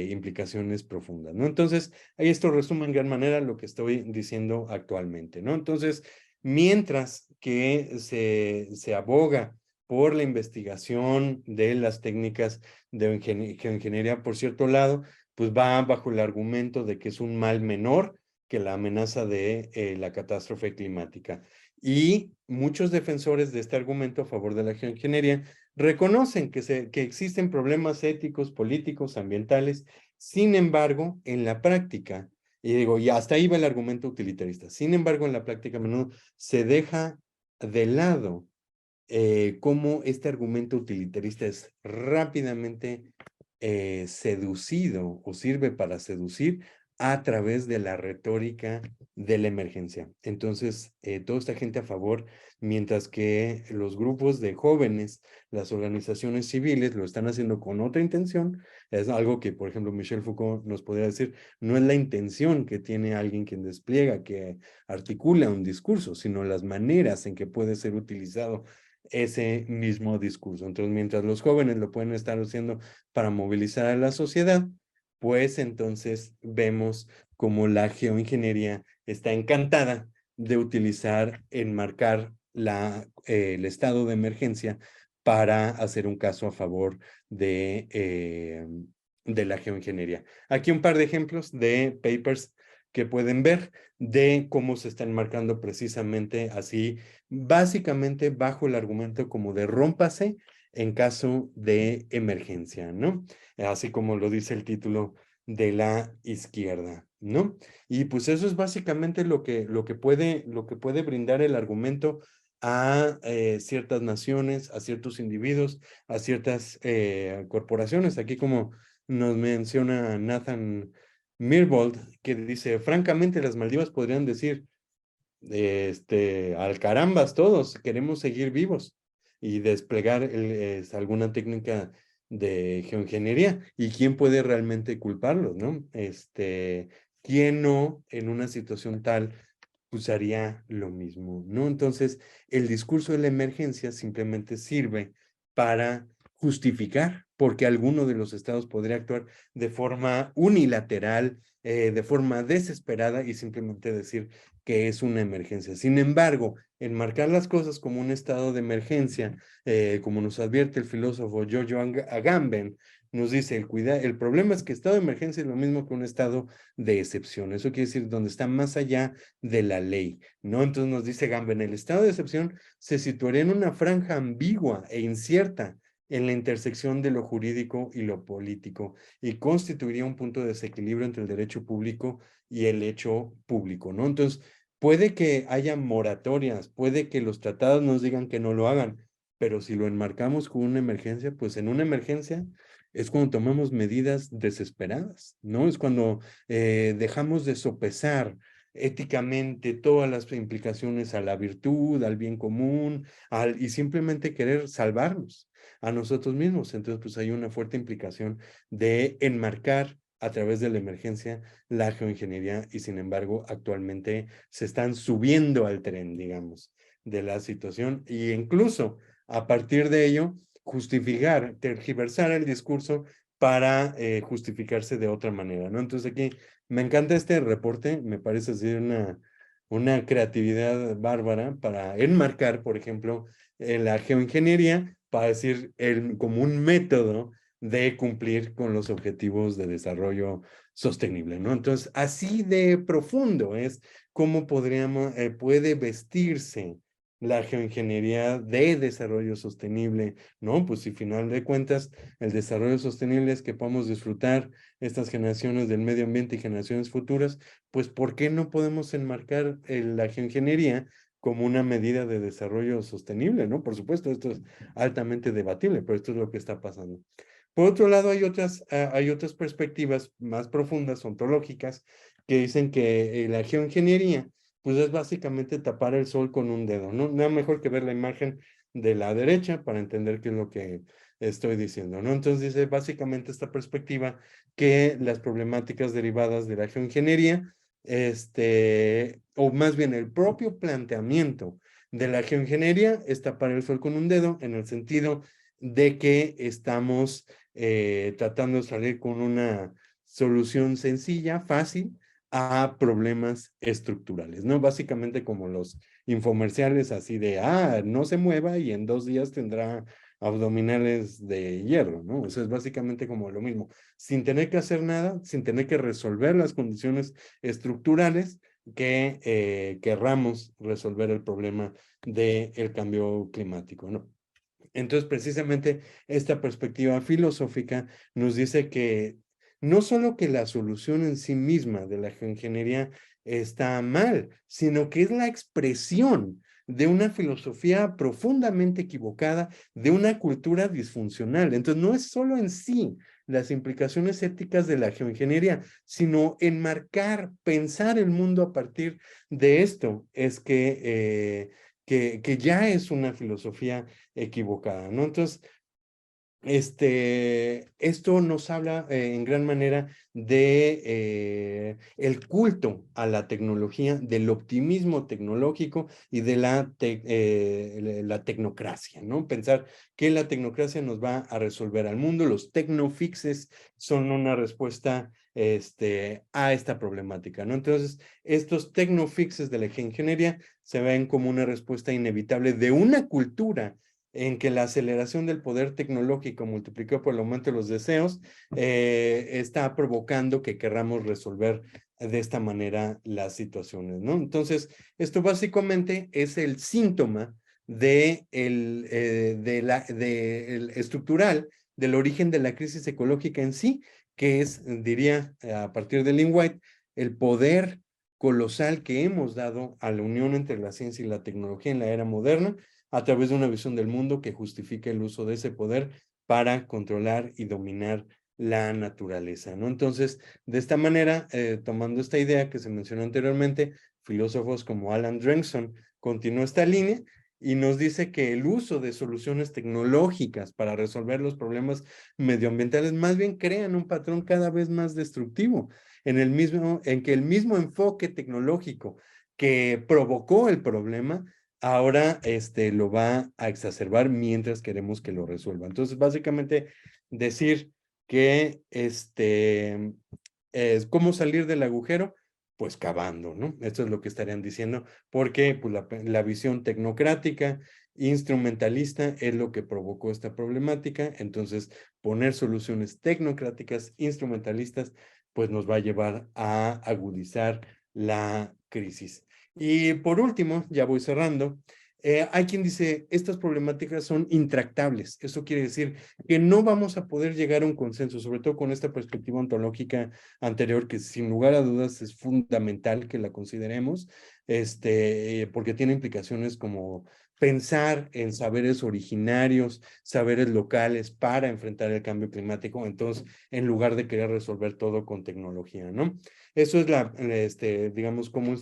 implicaciones profundas, ¿no? Entonces, ahí esto resume en gran manera lo que estoy diciendo actualmente, ¿no? Entonces, mientras que se aboga por la investigación de las técnicas de geoingeniería, por cierto lado, pues va bajo el argumento de que es un mal menor que la amenaza de la catástrofe climática. Y muchos defensores de este argumento a favor de la geoingeniería reconocen que existen problemas éticos, políticos, ambientales. Sin embargo, en la práctica, y digo, y hasta ahí va el argumento utilitarista, sin embargo, en la práctica a menudo se deja de lado cómo este argumento utilitarista es rápidamente seducido o sirve para seducir a través de la retórica de la emergencia. Entonces, toda esta gente a favor, mientras que los grupos de jóvenes, las organizaciones civiles lo están haciendo con otra intención, es algo que, por ejemplo, Michel Foucault nos podría decir, no es la intención que tiene alguien quien despliega, que articula un discurso, sino las maneras en que puede ser utilizado ese mismo discurso. Entonces, mientras los jóvenes lo pueden estar haciendo para movilizar a la sociedad, pues entonces vemos como la geoingeniería está encantada de utilizar, enmarcar el estado de emergencia para hacer un caso a favor de la geoingeniería. Aquí un par de ejemplos de papers que pueden ver de cómo se está enmarcando precisamente así, básicamente bajo el argumento como de rómpase en caso de emergencia, ¿no? Así como lo dice el título de la izquierda, ¿no? Y pues eso es básicamente lo que puede brindar el argumento a ciertas naciones, a ciertos individuos, a ciertas corporaciones. Aquí como nos menciona Nathan Mirbold, que dice, francamente las Maldivas podrían decir, al carambas todos, queremos seguir vivos y desplegar alguna técnica de geoingeniería. ¿Y quién puede realmente culparlos, no? ¿Quién no en una situación tal pues haría lo mismo, ¿no? Entonces, el discurso de la emergencia simplemente sirve para justificar porque alguno de los estados podría actuar de forma unilateral, de forma desesperada y simplemente decir que es una emergencia. Sin embargo, enmarcar las cosas como un estado de emergencia, como nos advierte el filósofo Giorgio Agamben, nos dice, el problema es que estado de emergencia es lo mismo que un estado de excepción. Eso quiere decir donde está más allá de la ley, ¿no? Entonces nos dice Agamben, el estado de excepción se situaría en una franja ambigua e incierta en la intersección de lo jurídico y lo político y constituiría un punto de desequilibrio entre el derecho público y el hecho público, ¿no? Entonces, puede que haya moratorias, puede que los tratados nos digan que no lo hagan, pero si lo enmarcamos con una emergencia, pues en una emergencia es cuando tomamos medidas desesperadas, ¿no? Es cuando dejamos de sopesar éticamente todas las implicaciones a la virtud, al bien común, y simplemente querer salvarnos a nosotros mismos. Entonces, pues hay una fuerte implicación de enmarcar a través de la emergencia la geoingeniería y sin embargo actualmente se están subiendo al tren, digamos, de la situación e incluso a partir de ello justificar, tergiversar el discurso para justificarse de otra manera, ¿no? Entonces aquí me encanta este reporte, me parece así una creatividad bárbara para enmarcar, por ejemplo, la geoingeniería para decir como un método de cumplir con los objetivos de desarrollo sostenible, ¿no? Entonces, así de profundo es cómo puede vestirse la geoingeniería de desarrollo sostenible, ¿no? Pues si final de cuentas el desarrollo sostenible es que podamos disfrutar estas generaciones del medio ambiente y generaciones futuras, pues ¿por qué no podemos enmarcar la geoingeniería como una medida de desarrollo sostenible, ¿no? Por supuesto, esto es altamente debatible, pero esto es lo que está pasando. Por otro lado, hay otras perspectivas más profundas, ontológicas, que dicen que la geoingeniería pues es básicamente tapar el sol con un dedo, ¿no? Nada mejor que ver la imagen de la derecha para entender qué es lo que estoy diciendo, ¿no? Entonces dice básicamente esta perspectiva que las problemáticas derivadas de la geoingeniería, o más bien el propio planteamiento de la geoingeniería es tapar el sol con un dedo en el sentido de que estamos tratando de salir con una solución sencilla, fácil, a problemas estructurales, ¿no? Básicamente como los infomerciales así de, no se mueva y en 2 días tendrá abdominales de hierro, ¿no? Eso es básicamente como lo mismo, sin tener que hacer nada, sin tener que resolver las condiciones estructurales que querramos resolver el problema del cambio climático, ¿no? Entonces, precisamente esta perspectiva filosófica nos dice que no solo que la solución en sí misma de la geoingeniería está mal, sino que es la expresión de una filosofía profundamente equivocada, de una cultura disfuncional. Entonces, no es solo en sí las implicaciones éticas de la geoingeniería, sino enmarcar, pensar el mundo a partir de esto, es que ya es una filosofía equivocada, ¿no? Entonces, esto nos habla en gran manera de el culto a la tecnología, del optimismo tecnológico y de la tecnocracia, ¿no? Pensar que la tecnocracia nos va a resolver al mundo, los tecnofixes son una respuesta a esta problemática, ¿no? Entonces, estos tecnofixes de la ingeniería se ven como una respuesta inevitable de una cultura en que la aceleración del poder tecnológico multiplicado por el aumento de los deseos está provocando que querramos resolver de esta manera las situaciones, ¿no? Entonces, esto básicamente es el síntoma del estructural del origen de la crisis ecológica en sí, que es, diría, a partir de Lynn White, el poder colosal que hemos dado a la unión entre la ciencia y la tecnología en la era moderna, a través de una visión del mundo que justifique el uso de ese poder para controlar y dominar la naturaleza, ¿no? Entonces, de esta manera, tomando esta idea que se mencionó anteriormente, filósofos como Alan Drenson continuó esta línea y nos dice que el uso de soluciones tecnológicas para resolver los problemas medioambientales más bien crean un patrón cada vez más destructivo, en que el mismo enfoque tecnológico que provocó el problema ahora lo va a exacerbar mientras queremos que lo resuelva. Entonces, básicamente, decir que es cómo salir del agujero, pues cavando, ¿no? Esto es lo que estarían diciendo, porque pues, la visión tecnocrática, instrumentalista, es lo que provocó esta problemática. Entonces, poner soluciones tecnocráticas, instrumentalistas, pues nos va a llevar a agudizar la crisis. Y por último, ya voy cerrando, hay quien dice, estas problemáticas son intractables. Eso quiere decir que no vamos a poder llegar a un consenso, sobre todo con esta perspectiva ontológica anterior, que sin lugar a dudas es fundamental que la consideremos, porque tiene implicaciones como pensar en saberes originarios, saberes locales para enfrentar el cambio climático, entonces, en lugar de querer resolver todo con tecnología, ¿no? Eso es digamos, cómo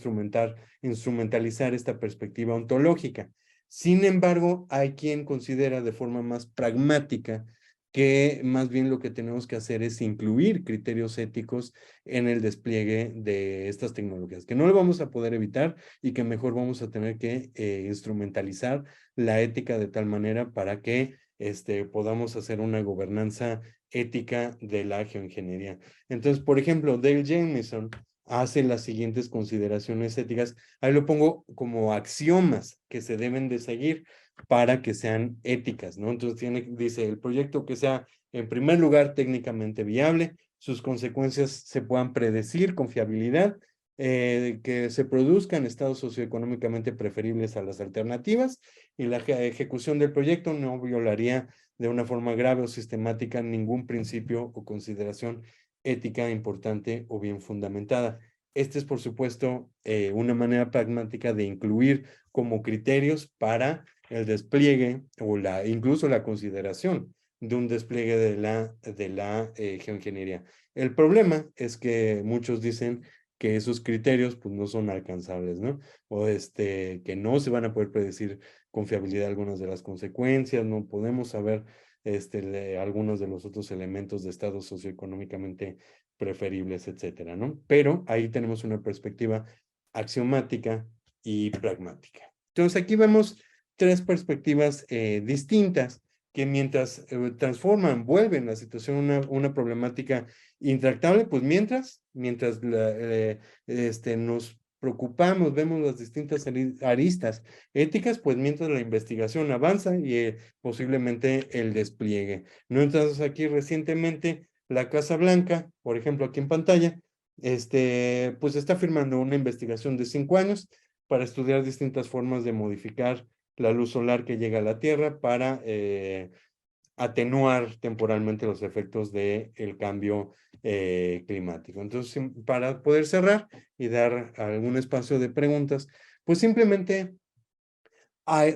instrumentalizar esta perspectiva ontológica. Sin embargo, hay quien considera de forma más pragmática que más bien lo que tenemos que hacer es incluir criterios éticos en el despliegue de estas tecnologías, que no lo vamos a poder evitar y que mejor vamos a tener que instrumentalizar la ética de tal manera para que podamos hacer una gobernanza ética de la geoingeniería. Entonces, por ejemplo, Dale Jamieson hace las siguientes consideraciones éticas. Ahí lo pongo como axiomas que se deben de seguir para que sean éticas, ¿no? Entonces dice, el proyecto que sea, en primer lugar, técnicamente viable, sus consecuencias se puedan predecir con fiabilidad, que se produzcan estados socioeconómicamente preferibles a las alternativas, y la ejecución del proyecto no violaría de una forma grave o sistemática ningún principio o consideración ética importante o bien fundamentada. Este es, por supuesto, una manera pragmática de incluir como criterios para el despliegue o incluso la consideración de un despliegue de la geoingeniería. El problema es que muchos dicen que esos criterios pues no son alcanzables, ¿no? O que no se van a poder predecir con fiabilidad algunas de las consecuencias, no podemos saber algunos de los otros elementos de estados socioeconómicamente preferibles, etcétera, ¿no? Pero ahí tenemos una perspectiva axiomática y pragmática. Entonces aquí vemos tres perspectivas distintas que mientras transforman, vuelven la situación una problemática intractable, pues mientras nos preocupamos, vemos las distintas aristas éticas, pues mientras la investigación avanza y posiblemente el despliegue. ¿No? Entonces aquí recientemente la Casa Blanca, por ejemplo aquí en pantalla, pues está firmando una investigación de 5 años para estudiar distintas formas de modificar la luz solar que llega a la Tierra para atenuar temporalmente los efectos del cambio climático. Entonces, para poder cerrar y dar algún espacio de preguntas, pues simplemente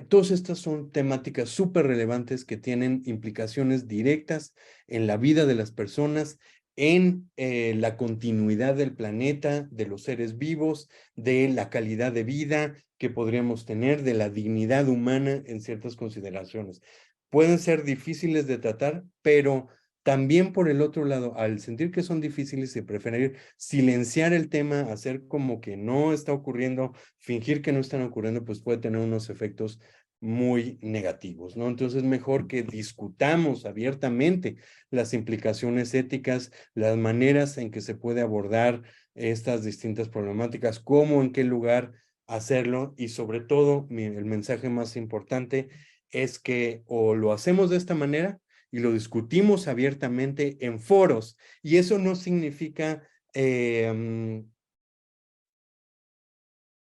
todas estas son temáticas súper relevantes que tienen implicaciones directas en la vida de las personas, en la continuidad del planeta, de los seres vivos, de la calidad de vida que podríamos tener, de la dignidad humana en ciertas consideraciones. Pueden ser difíciles de tratar, pero también por el otro lado, al sentir que son difíciles y preferir silenciar el tema, hacer como que no está ocurriendo, fingir que no están ocurriendo, pues puede tener unos efectos muy negativos, ¿no? Entonces, mejor que discutamos abiertamente las implicaciones éticas, las maneras en que se puede abordar estas distintas problemáticas, cómo, en qué lugar hacerlo, y sobre todo, el mensaje más importante es que o lo hacemos de esta manera y lo discutimos abiertamente en foros, y eso no significa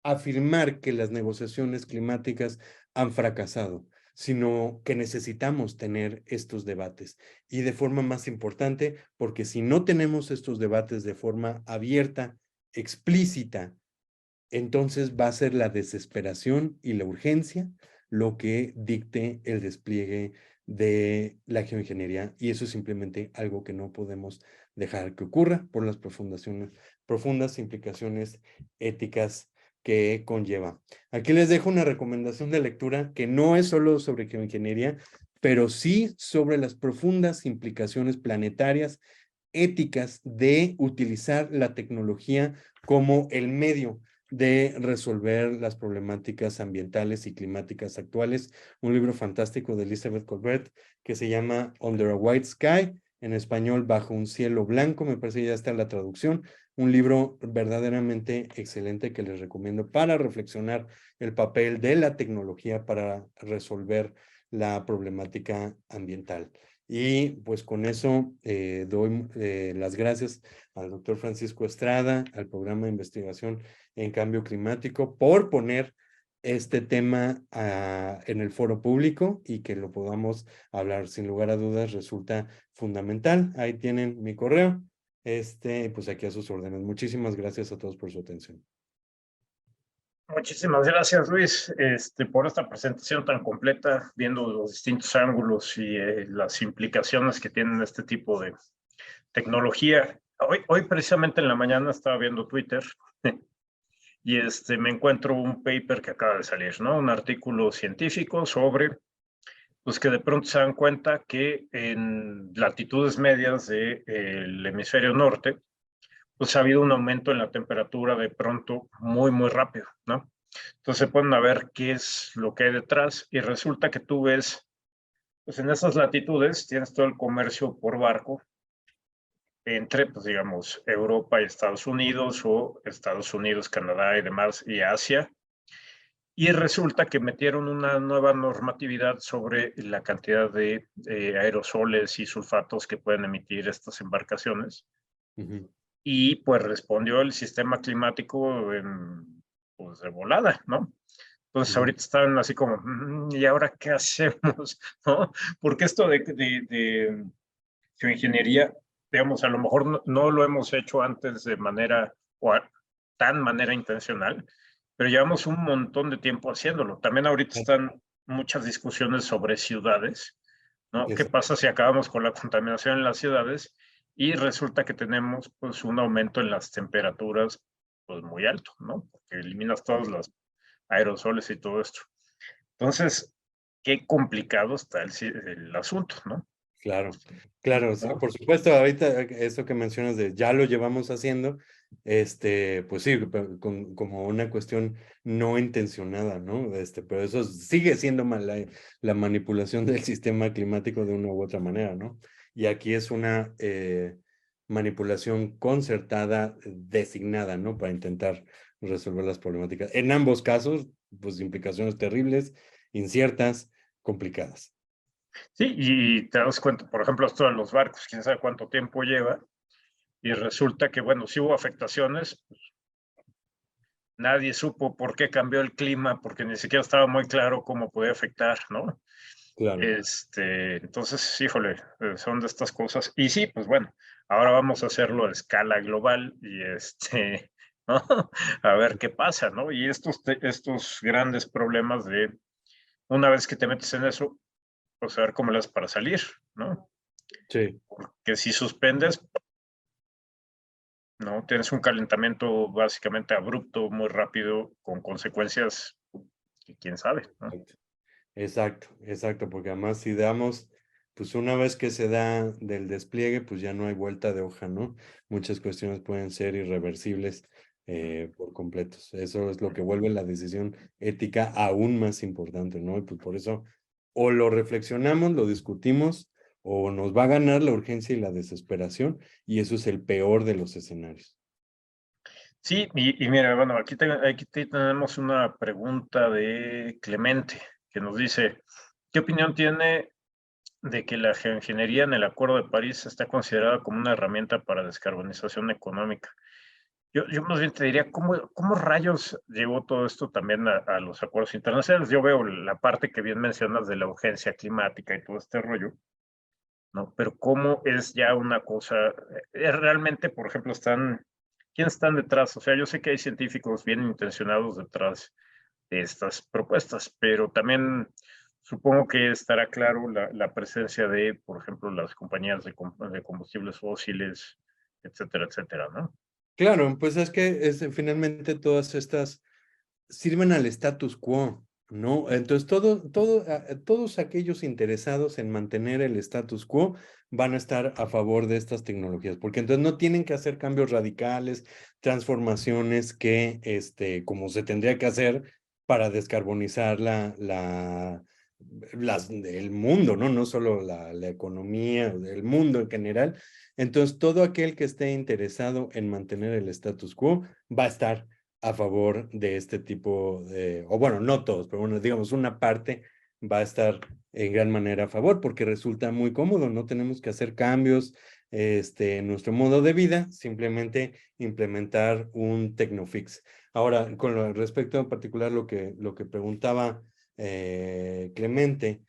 afirmar que las negociaciones climáticas han fracasado, sino que necesitamos tener estos debates. Y de forma más importante, porque si no tenemos estos debates de forma abierta, explícita, entonces va a ser la desesperación y la urgencia lo que dicte el despliegue de la geoingeniería, y eso es simplemente algo que no podemos dejar que ocurra por las profundas implicaciones éticas que conlleva. Aquí les dejo una recomendación de lectura que no es solo sobre geoingeniería, pero sí sobre las profundas implicaciones planetarias, éticas de utilizar la tecnología como el medio de resolver las problemáticas ambientales y climáticas actuales. Un libro fantástico de Elizabeth Colbert que se llama Under a White Sky, en español Bajo un cielo blanco, me parece que ya está en la traducción. Un libro verdaderamente excelente que les recomiendo para reflexionar el papel de la tecnología para resolver la problemática ambiental. Y pues con eso doy las gracias al doctor Francisco Estrada, al programa de investigación en cambio climático, por poner este tema en el foro público y que lo podamos hablar. Sin lugar a dudas resulta fundamental. Ahí tienen mi correo. Pues aquí a sus órdenes. Muchísimas gracias a todos por su atención. Muchísimas gracias, Luis, por esta presentación tan completa, viendo los distintos ángulos y las implicaciones que tienen este tipo de tecnología. Hoy precisamente en la mañana estaba viendo Twitter y me encuentro un paper que acaba de salir, ¿no? Un artículo científico sobre, pues que de pronto se dan cuenta que en latitudes medias del hemisferio norte, pues ha habido un aumento en la temperatura de pronto muy rápido, ¿no? Entonces se ponen a ver qué es lo que hay detrás y resulta que tú ves, pues en esas latitudes tienes todo el comercio por barco entre, pues digamos, Europa y Estados Unidos o Estados Unidos, Canadá y demás y Asia. Y resulta que metieron una nueva normatividad sobre la cantidad de aerosoles y sulfatos que pueden emitir estas embarcaciones. y pues respondió el sistema climático pues de volada, ¿no? Entonces Ujú. ahorita están así como, ¿y ahora qué hacemos? ¿No? Porque esto de geoingeniería, digamos, a lo mejor no lo hemos hecho antes de manera, tan manera intencional, pero llevamos un montón de tiempo haciéndolo. También ahorita están muchas discusiones sobre ciudades, ¿no? ¿Qué Exacto. pasa si acabamos con la contaminación en las ciudades y resulta que tenemos pues un aumento en las temperaturas pues muy alto, ¿no? Porque eliminas todos los aerosoles y todo esto. Entonces, qué complicado está el asunto, ¿no? Claro, claro, sí, por supuesto, ahorita eso que mencionas de ya lo llevamos haciendo, pues sí, como una cuestión no intencionada, ¿no? Pero eso sigue siendo la manipulación del sistema climático de una u otra manera, ¿no? Y aquí es una manipulación concertada, designada, ¿no? Para intentar resolver las problemáticas. En ambos casos, pues implicaciones terribles, inciertas, complicadas. Sí, y te das cuenta, por ejemplo, esto de los barcos, quién sabe cuánto tiempo lleva, y resulta que, bueno, sí hubo afectaciones, pues, nadie supo por qué cambió el clima, porque ni siquiera estaba muy claro cómo podía afectar, ¿no? Claro. Entonces, híjole, son de estas cosas. Y sí, pues bueno, ahora vamos a hacerlo a escala global y ¿no? A ver qué pasa, ¿no? Y estos grandes problemas de una vez que te metes en eso, pues a ver cómo le das para salir, ¿no? Sí. Que si suspendes, ¿no? Tienes un calentamiento básicamente abrupto, muy rápido, con consecuencias que quién sabe, ¿no? Exacto, exacto, exacto, porque además si damos, pues una vez que se da del despliegue, pues ya no hay vuelta de hoja, ¿no? Muchas cuestiones pueden ser irreversibles por completos. Eso es lo que vuelve la decisión ética aún más importante, ¿no? Y pues por eso o lo reflexionamos, lo discutimos, o nos va a ganar la urgencia y la desesperación, y eso es el peor de los escenarios. Sí, y mira, bueno, aquí tenemos una pregunta de Clemente, que nos dice, ¿qué opinión tiene de que la geoingeniería en el Acuerdo de París está considerada como una herramienta para descarbonización económica? Yo más bien te diría, ¿cómo rayos llegó todo esto también a los acuerdos internacionales? Yo veo la parte que bien mencionas de la urgencia climática y todo este rollo, ¿no? Pero cómo es ya una cosa, realmente, por ejemplo, ¿quiénes están detrás? O sea, yo sé que hay científicos bien intencionados detrás de estas propuestas, pero también supongo que estará claro la presencia de, por ejemplo, las compañías de combustibles fósiles, etcétera, etcétera, ¿no? Claro, pues es que finalmente todas estas sirven al status quo, ¿no? Entonces, todos aquellos interesados en mantener el status quo van a estar a favor de estas tecnologías, porque entonces no tienen que hacer cambios radicales, transformaciones que, como se tendría que hacer para descarbonizar el mundo, ¿no? No solo la economía, el mundo en general. Entonces, todo aquel que esté interesado en mantener el status quo va a estar a favor de este tipo o bueno, no todos, pero bueno, digamos una parte va a estar en gran manera a favor porque resulta muy cómodo, no tenemos que hacer cambios en nuestro modo de vida, simplemente implementar un Tecnofix. Ahora, respecto en particular lo que preguntaba Clemente,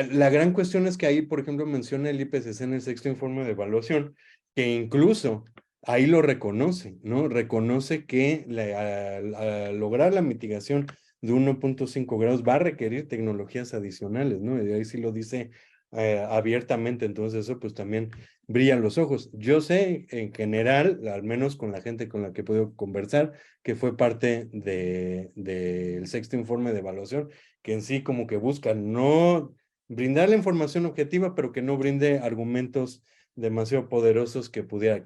la gran cuestión es que ahí, por ejemplo, menciona el IPCC en el sexto informe de evaluación, que incluso ahí lo reconoce, ¿no? Reconoce que al lograr la mitigación de 1.5 grados va a requerir tecnologías adicionales, ¿no? Y ahí sí lo dice abiertamente, entonces eso pues también brillan los ojos. Yo sé en general, al menos con la gente con la que he podido conversar, que fue parte del sexto informe de evaluación, que en sí como que buscan no brindar la información objetiva, pero que no brinde argumentos demasiado poderosos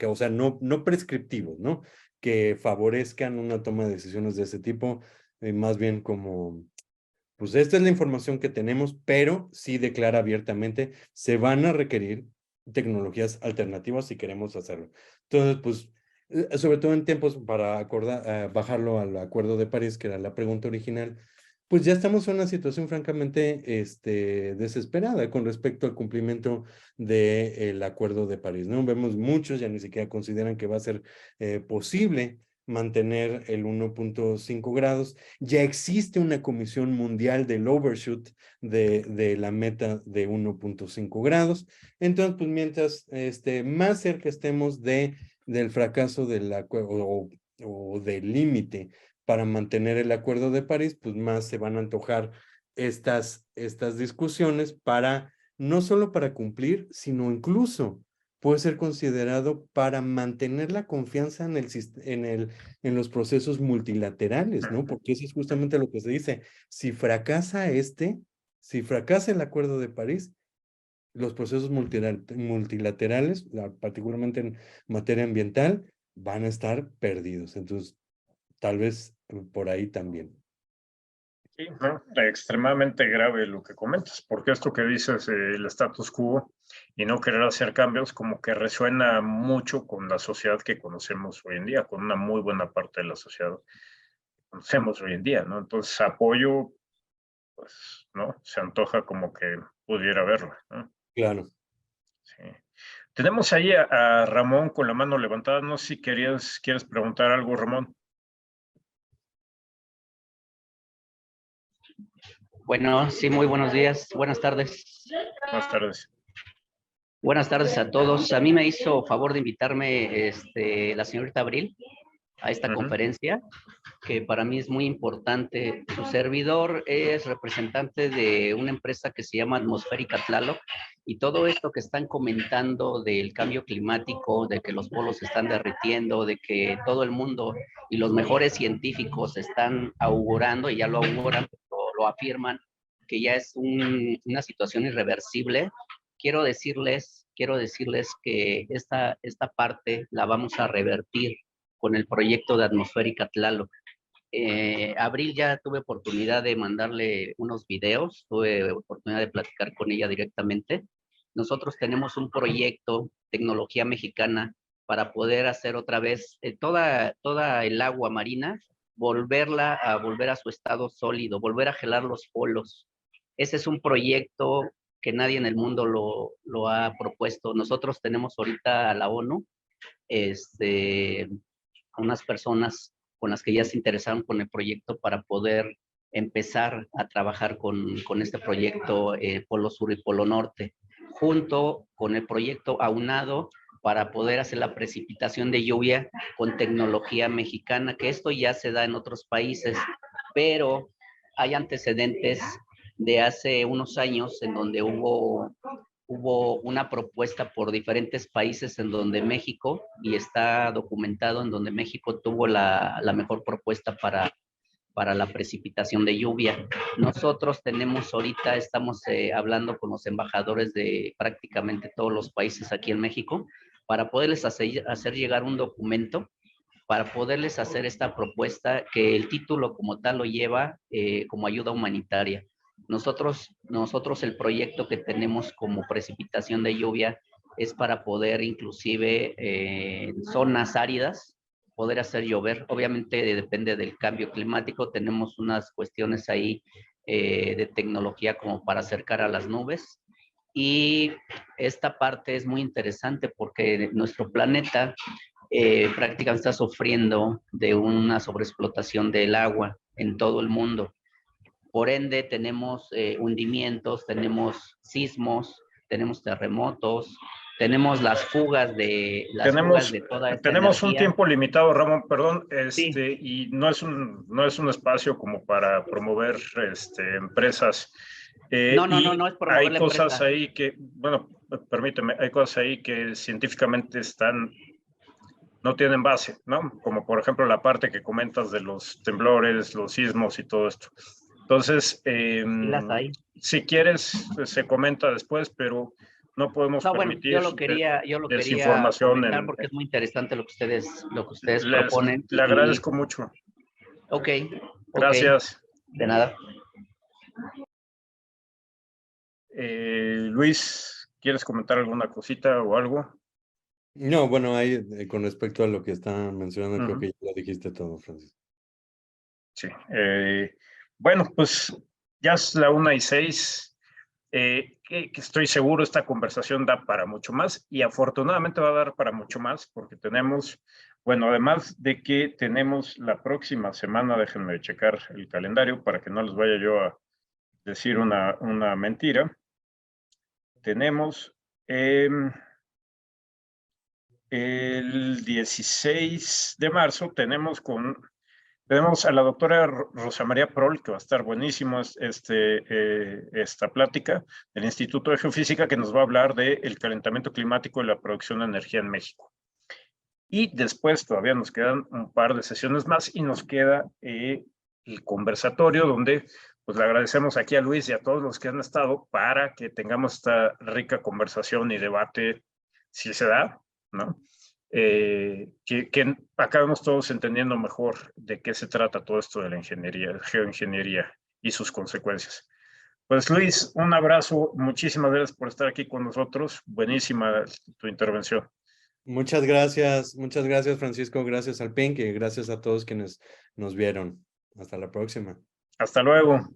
o sea, no prescriptivos, ¿no? Que favorezcan una toma de decisiones de ese tipo, más bien como, pues esta es la información que tenemos, pero sí declara abiertamente, se van a requerir tecnologías alternativas si queremos hacerlo. Entonces, pues, sobre todo en tiempos para bajarlo al Acuerdo de París, que era la pregunta original, pues ya estamos en una situación francamente desesperada con respecto al cumplimiento del Acuerdo de París, ¿no? Vemos muchos ya ni siquiera consideran que va a ser posible mantener el 1.5 grados. Ya existe una comisión mundial del overshoot de la meta de 1.5 grados. Entonces, pues mientras más cerca estemos del fracaso del acuerdo o del límite para mantener el Acuerdo de París, pues más se van a antojar estas discusiones para, no solo para cumplir, sino incluso puede ser considerado para mantener la confianza en los procesos multilaterales, ¿no? Porque eso es justamente lo que se dice. Si fracasa si fracasa el Acuerdo de París, los procesos multilaterales, particularmente en materia ambiental, van a estar perdidos. Entonces, tal vez por ahí también. Sí, no, extremadamente grave lo que comentas, porque esto que dices, el status quo y no querer hacer cambios, como que resuena mucho con la sociedad que conocemos hoy en día, con una muy buena parte de la sociedad que conocemos hoy en día, ¿no? Entonces, apoyo, pues, ¿no? Se antoja como que pudiera verlo, ¿no? Claro. Sí. Tenemos ahí a Ramón con la mano levantada, no sé si quieres preguntar algo, Ramón. Bueno, sí, muy buenos días, buenas tardes. Buenas tardes. Buenas tardes a todos. A mí me hizo favor de invitarme la señorita Abril a esta conferencia, que para mí es muy importante. Su servidor es representante de una empresa que se llama Atmosférica Tlaloc, y todo esto que están comentando del cambio climático, de que los polos se están derritiendo, de que todo el mundo y los mejores científicos están augurando, y ya lo auguran, lo afirman, que ya es una situación irreversible. Quiero decirles que esta parte la vamos a revertir con el proyecto de Atmosférica Tlaloc. Abril ya tuve oportunidad de mandarle unos videos, tuve oportunidad de platicar con ella directamente. Nosotros tenemos un proyecto, tecnología mexicana, para poder hacer otra vez toda el agua marina, volver a su estado sólido, volver a gelar los polos. Ese es un proyecto que nadie en el mundo lo ha propuesto. Nosotros tenemos ahorita a la ONU, unas personas con las que ya se interesaron con el proyecto para poder empezar a trabajar con este proyecto Polo Sur y Polo Norte, junto con el proyecto aunado para poder hacer la precipitación de lluvia con tecnología mexicana, que esto ya se da en otros países, pero hay antecedentes de hace unos años en donde hubo una propuesta por diferentes países en donde México, y está documentado, en donde México tuvo la mejor propuesta para la precipitación de lluvia. Nosotros estamos hablando con los embajadores de prácticamente todos los países aquí en México para poderles hacer llegar un documento, para poderles hacer esta propuesta, que el título como tal lo lleva como ayuda humanitaria. Nosotros el proyecto que tenemos como precipitación de lluvia es para poder inclusive en zonas áridas poder hacer llover. Obviamente depende del cambio climático, tenemos unas cuestiones ahí de tecnología como para acercar a las nubes, y esta parte es muy interesante porque nuestro planeta prácticamente está sufriendo de una sobreexplotación del agua en todo el mundo. Por ende, tenemos hundimientos, tenemos sismos, tenemos terremotos, tenemos las fugas de toda esta Tenemos un energía. tiempo limitado, Ramón, perdón, Sí. y no es un espacio como para promover empresas. No es promover hay la cosas empresa. ahí que, bueno, permíteme, hay cosas ahí que científicamente no tienen base, ¿no? Como por ejemplo la parte que comentas de los temblores, los sismos y todo esto. Entonces, Sí las hay. si quieres, se comenta después, pero no podemos No, bueno, permitir yo lo quería desinformación comentar porque es muy interesante lo que ustedes les, proponen. le agradezco mucho. Ok, Gracias. de nada. Luis, ¿quieres comentar alguna cosita o algo? No, bueno, ahí con respecto a lo que está mencionando, creo que ya lo dijiste todo, Francisco. Sí. Bueno, pues ya es la 1:06. Que estoy seguro esta conversación da para mucho más y afortunadamente va a dar para mucho más porque tenemos, bueno, además de que tenemos la próxima semana, déjenme checar el calendario para que no les vaya yo a decir una mentira. Tenemos el 16 de marzo, tenemos a la doctora Rosa María Prol, que va a estar buenísimo esta plática del Instituto de Geofísica, que nos va a hablar del calentamiento climático y la producción de energía en México. Y después todavía nos quedan un par de sesiones más y nos queda el conversatorio donde pues le agradecemos aquí a Luis y a todos los que han estado para que tengamos esta rica conversación y debate, si se da, ¿no? Que acabemos todos entendiendo mejor de qué se trata todo esto de la ingeniería, geoingeniería y sus consecuencias. Pues Luis, un abrazo, muchísimas gracias por estar aquí con nosotros, buenísima tu intervención. Muchas gracias Francisco, gracias al Pink y gracias a todos quienes nos vieron. Hasta la próxima. Hasta luego.